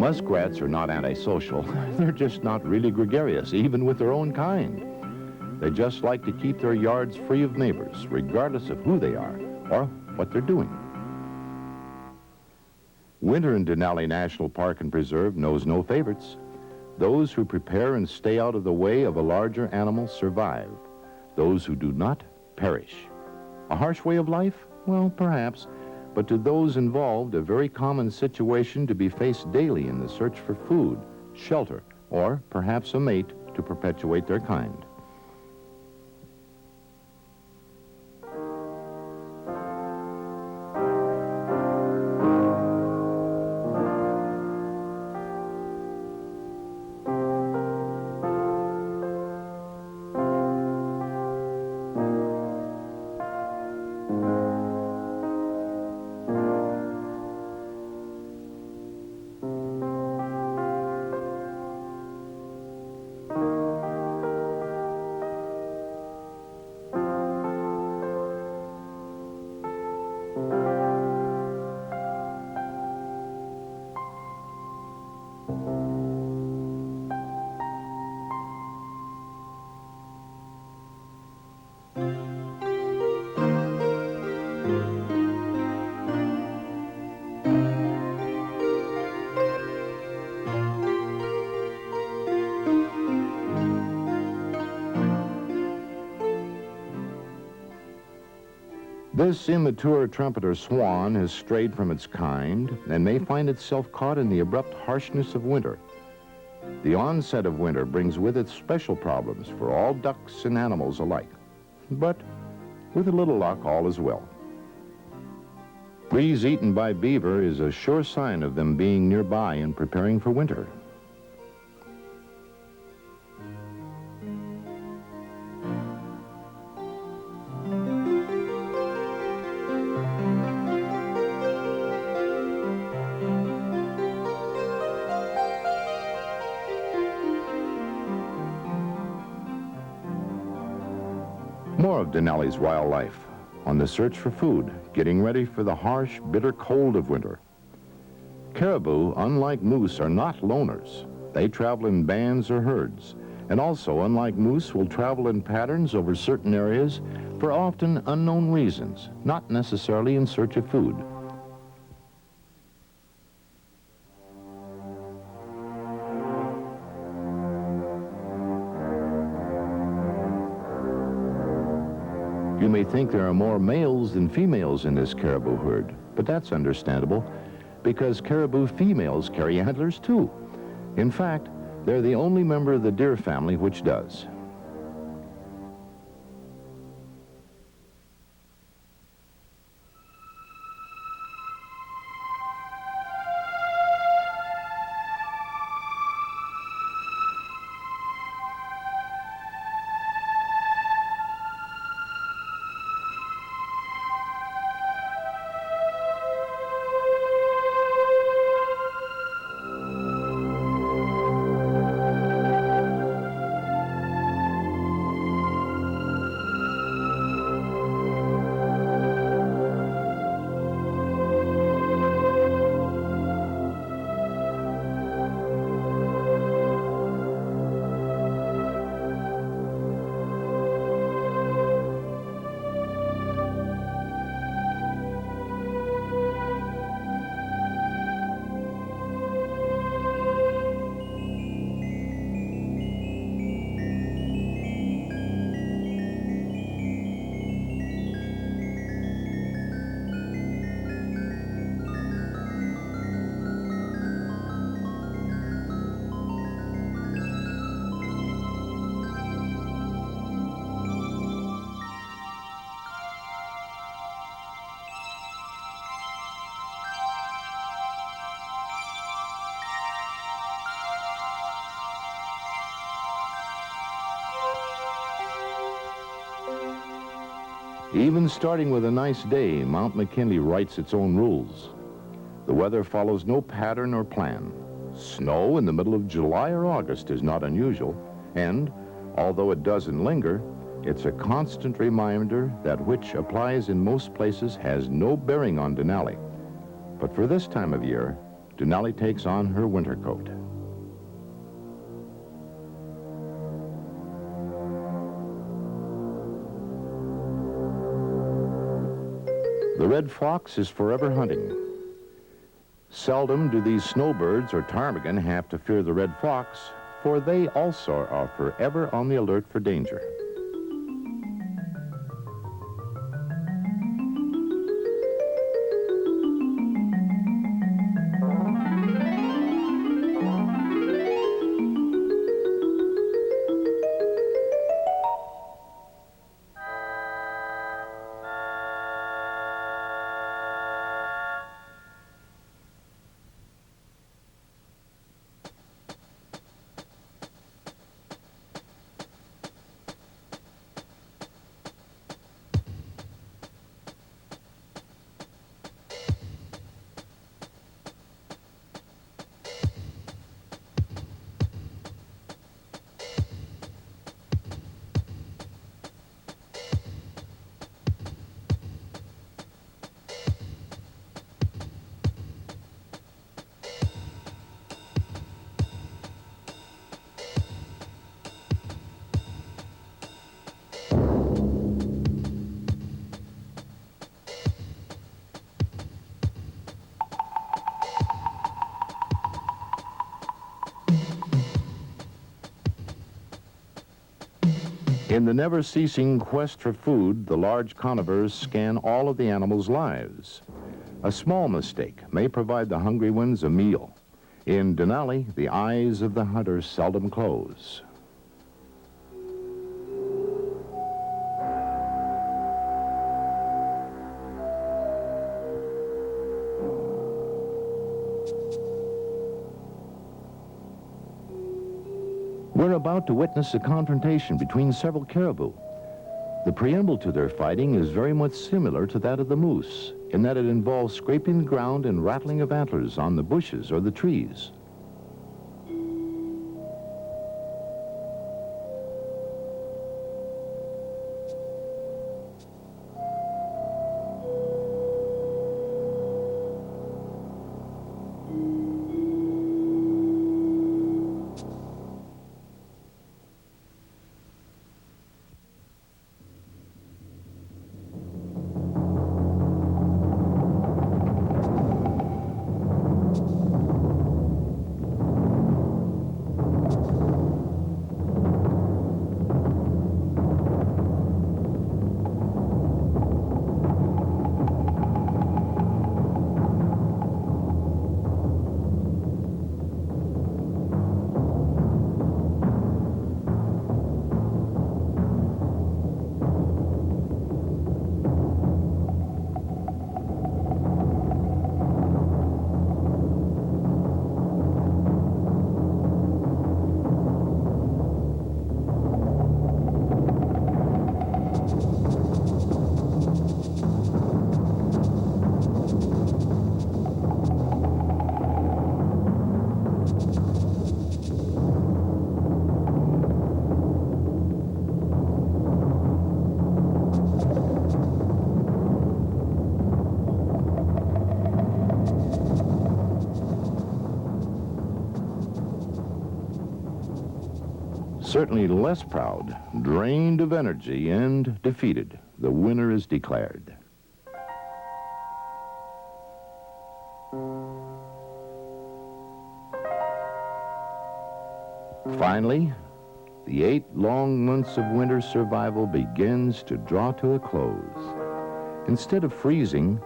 Muskrats are not antisocial. They're just not really gregarious, even with their own kind. They just like to keep their yards free of neighbors, regardless of who they are or what they're doing. Winter in Denali National Park and Preserve knows no favorites. Those who prepare and stay out of the way of a larger animal survive. Those who do not perish. A harsh way of life? Well, perhaps. But to those involved, a very common situation to be faced daily in the search for food, shelter, or perhaps a mate to perpetuate their kind. This immature trumpeter swan has strayed from its kind and may find itself caught in the abrupt harshness of winter. The onset of winter brings with it special problems for all ducks and animals alike. But with a little luck, all is well. Fleas eaten by beaver is a sure sign of them being nearby and preparing for winter. More of Denali's wildlife on the search for food, getting ready for the harsh, bitter cold of winter. Caribou, unlike moose, are not loners. They travel in bands or herds, and also, unlike moose, will travel in patterns over certain areas for often unknown reasons, not necessarily in search of food. You may think there are more males than females in this caribou herd, but that's understandable because caribou females carry antlers too. In fact, they're the only member of the deer family which does. Even starting with a nice day, Mount McKinley writes its own rules. The weather follows no pattern or plan. Snow in the middle of July or August is not unusual, and although it doesn't linger, it's a constant reminder that which applies in most places has no bearing on Denali. But for this time of year, Denali takes on her winter coat. The red fox is forever hunting. Seldom do these snowbirds or ptarmigan have to fear the red fox, for they also are forever on the alert for danger. In the never-ceasing quest for food, the large conifers scan all of the animals' lives. A small mistake may provide the hungry ones a meal. In Denali, the eyes of the hunter seldom close. We're about to witness a confrontation between several caribou. The preamble to their fighting is very much similar to that of the moose, in that it involves scraping the ground and rattling of antlers on the bushes or the trees. Certainly less proud, drained of energy, and defeated, the winner is declared. Finally, the 8 long months of winter survival begins to draw to a close. Instead of freezing,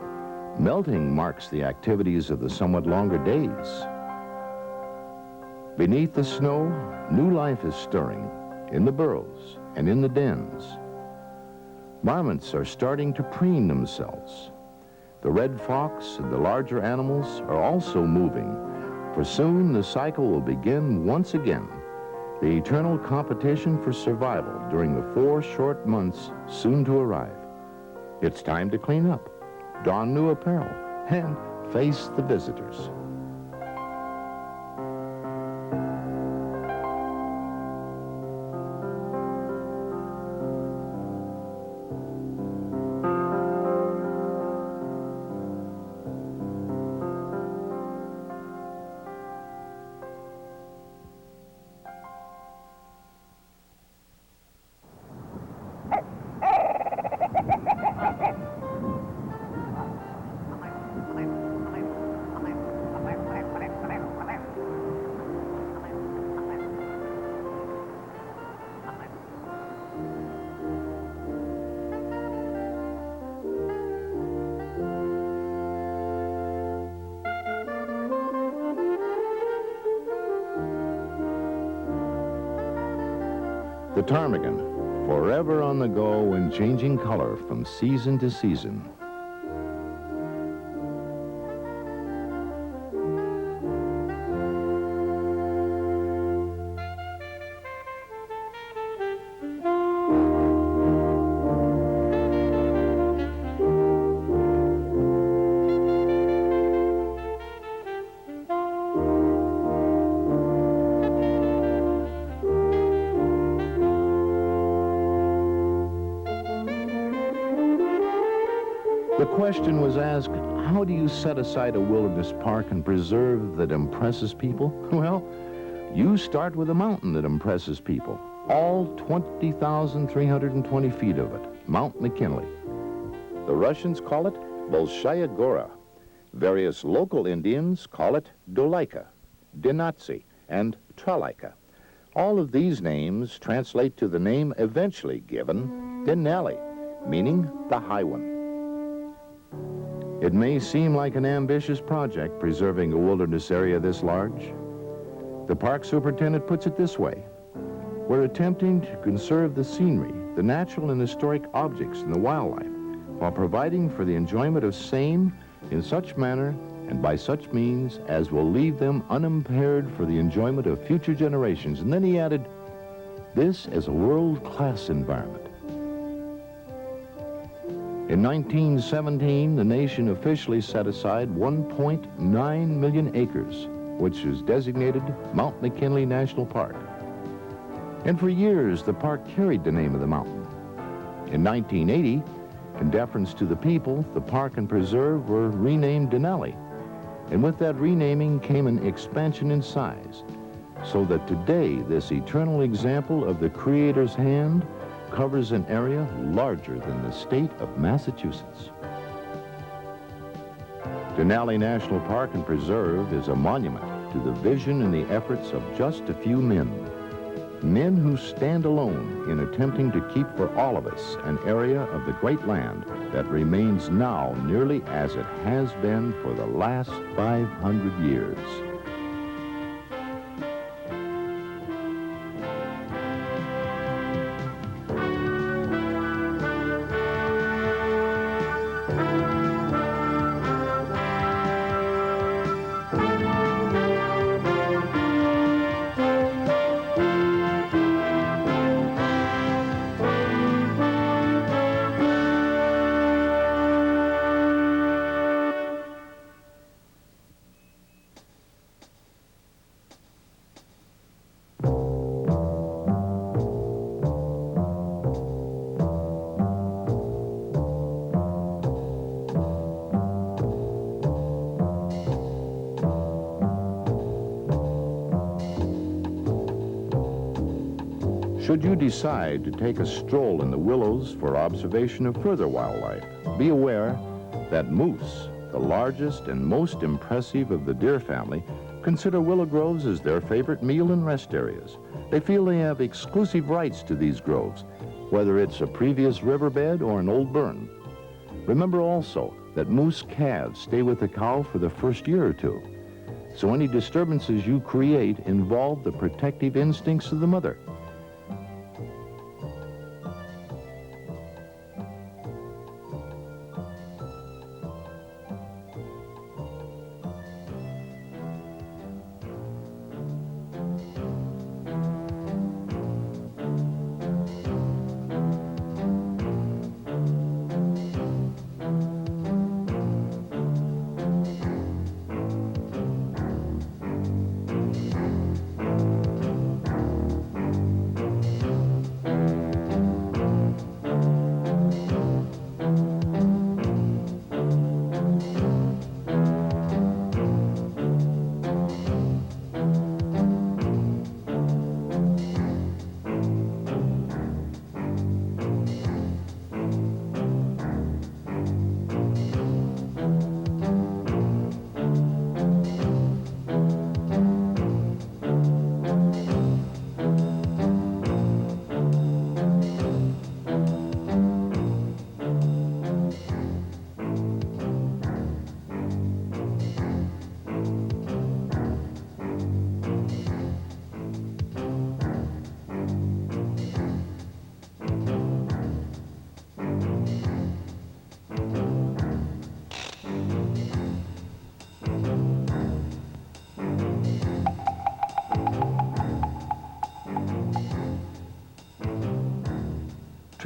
melting marks the activities of the somewhat longer days. Beneath the snow, new life is stirring in the burrows and in the dens. Marmots are starting to preen themselves. The red fox and the larger animals are also moving, for soon the cycle will begin once again. The eternal competition for survival during the 4 short months soon to arrive. It's time to clean up, don new apparel, and face the visitors. ptarmigan, forever on the go and changing color from season to season. The question was asked, how do you set aside a wilderness park and preserve that impresses people? Well, you start with a mountain that impresses people. All 20,320 feet of it, Mount McKinley. The Russians call it Bolshaya Gora. Various local Indians call it Dolaika, Denatsi, and Tralaika. All of these names translate to the name eventually given, Denali, meaning the high one. It may seem like an ambitious project preserving a wilderness area this large. The park superintendent puts it this way: we're attempting to conserve the scenery, the natural and historic objects, and the wildlife, while providing for the enjoyment of same in such manner and by such means as will leave them unimpaired for the enjoyment of future generations. And then he added, this is a world-class environment. In 1917, the nation officially set aside 1.9 million acres, which is designated Mount McKinley National Park. And for years, the park carried the name of the mountain. In 1980, in deference to the people, the park and preserve were renamed Denali. And with that renaming came an expansion in size, so that today this eternal example of the Creator's hand covers an area larger than the state of Massachusetts. Denali National Park and Preserve is a monument to the vision and the efforts of just a few men. Men who stand alone in attempting to keep for all of us an area of the great land that remains now nearly as it has been for the last 500 years. Should you decide to take a stroll in the willows for observation of further wildlife, be aware that moose, the largest and most impressive of the deer family, consider willow groves as their favorite meal and rest areas. They feel they have exclusive rights to these groves, whether it's a previous riverbed or an old burn. Remember also that moose calves stay with the cow for the first year or two. So any disturbances you create involve the protective instincts of the mother.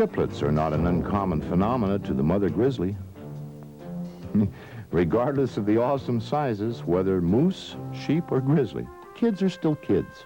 Triplets are not an uncommon phenomena to the mother grizzly. Regardless of the awesome sizes, whether moose, sheep, or grizzly, kids are still kids.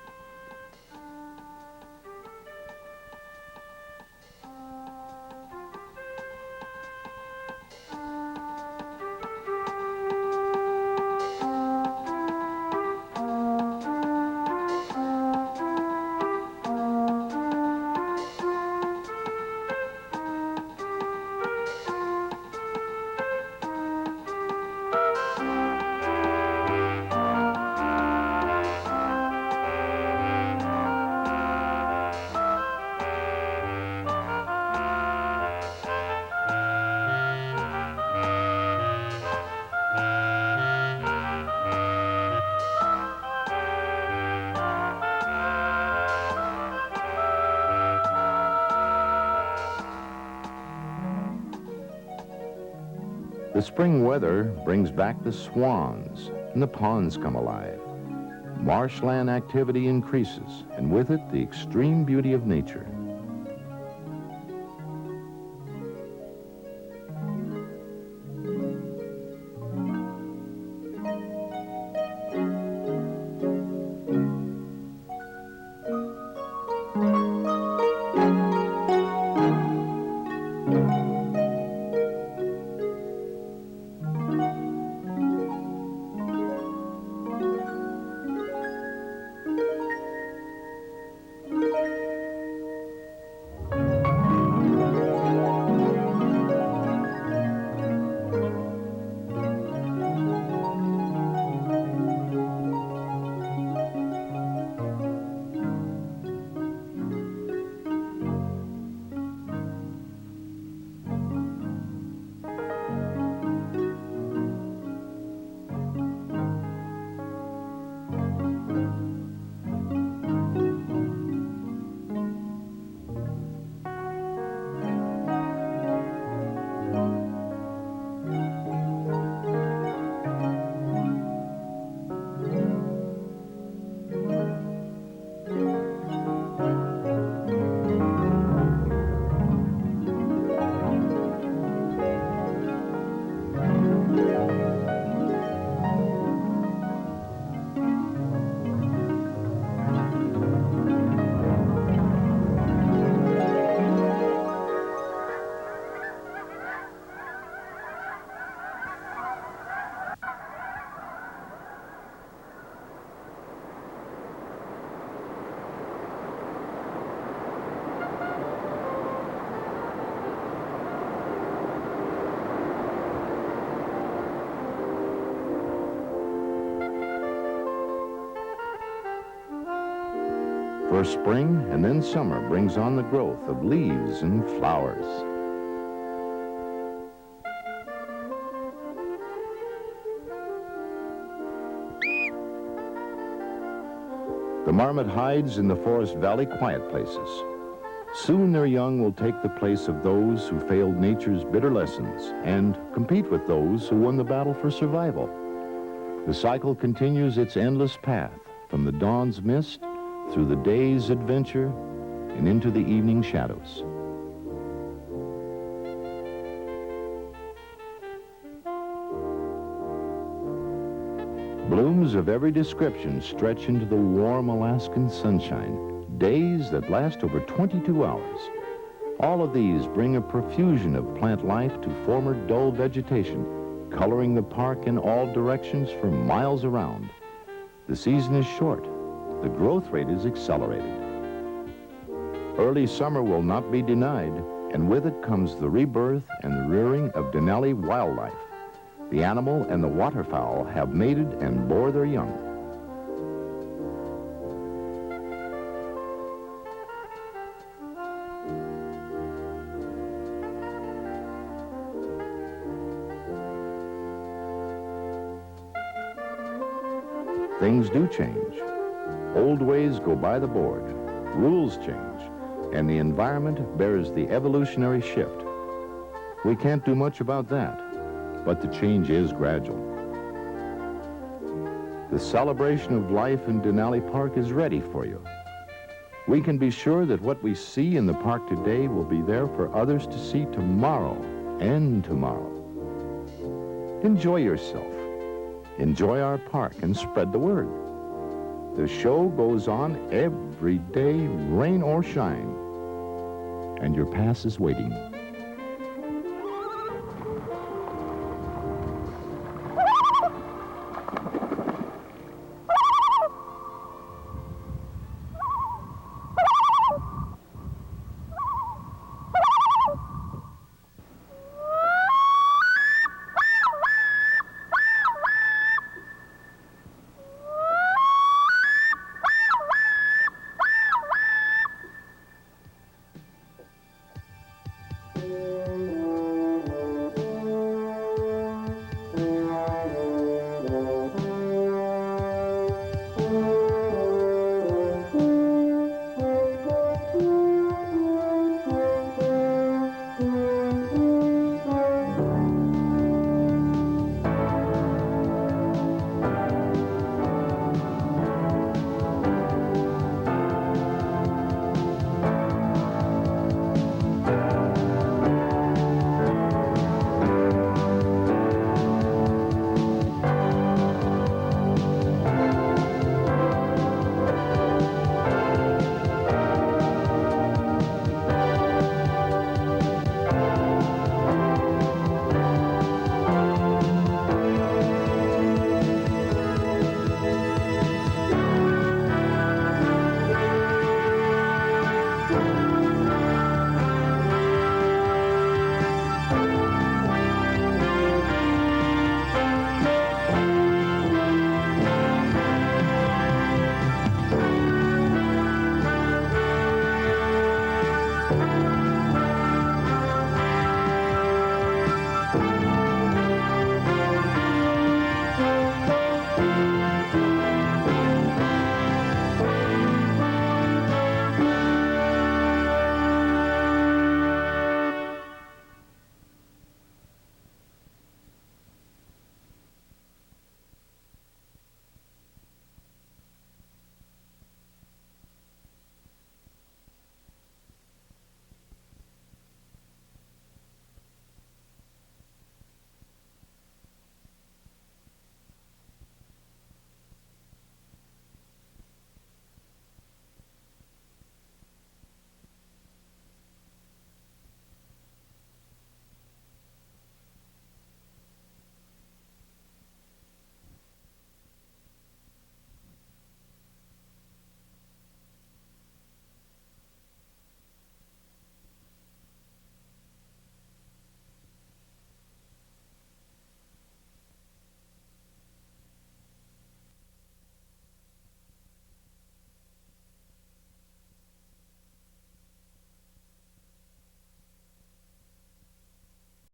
The spring weather brings back the swans, and the ponds come alive. Marshland activity increases, and with it, the extreme beauty of nature. For spring and then summer brings on the growth of leaves and flowers. The marmot hides in the forest valley quiet places. Soon their young will take the place of those who failed nature's bitter lessons and compete with those who won the battle for survival. The cycle continues its endless path from the dawn's mist through the day's adventure and into the evening shadows. Blooms of every description stretch into the warm Alaskan sunshine, days that last over 22 hours. All of these bring a profusion of plant life to former dull vegetation, coloring the park in all directions for miles around. The season is short. The growth rate is accelerated. Early summer will not be denied, and with it comes the rebirth and the rearing of Denali wildlife. The animal and the waterfowl have mated and bore their young. Things do change. Old ways go by the board, rules change, and the environment bears the evolutionary shift. We can't do much about that, but the change is gradual. The celebration of life in Denali Park is ready for you. we can be sure that what we see in the park today will be there for others to see tomorrow and tomorrow. Enjoy yourself. Enjoy our park and spread the word. The show goes on every day, rain or shine, and your pass is waiting.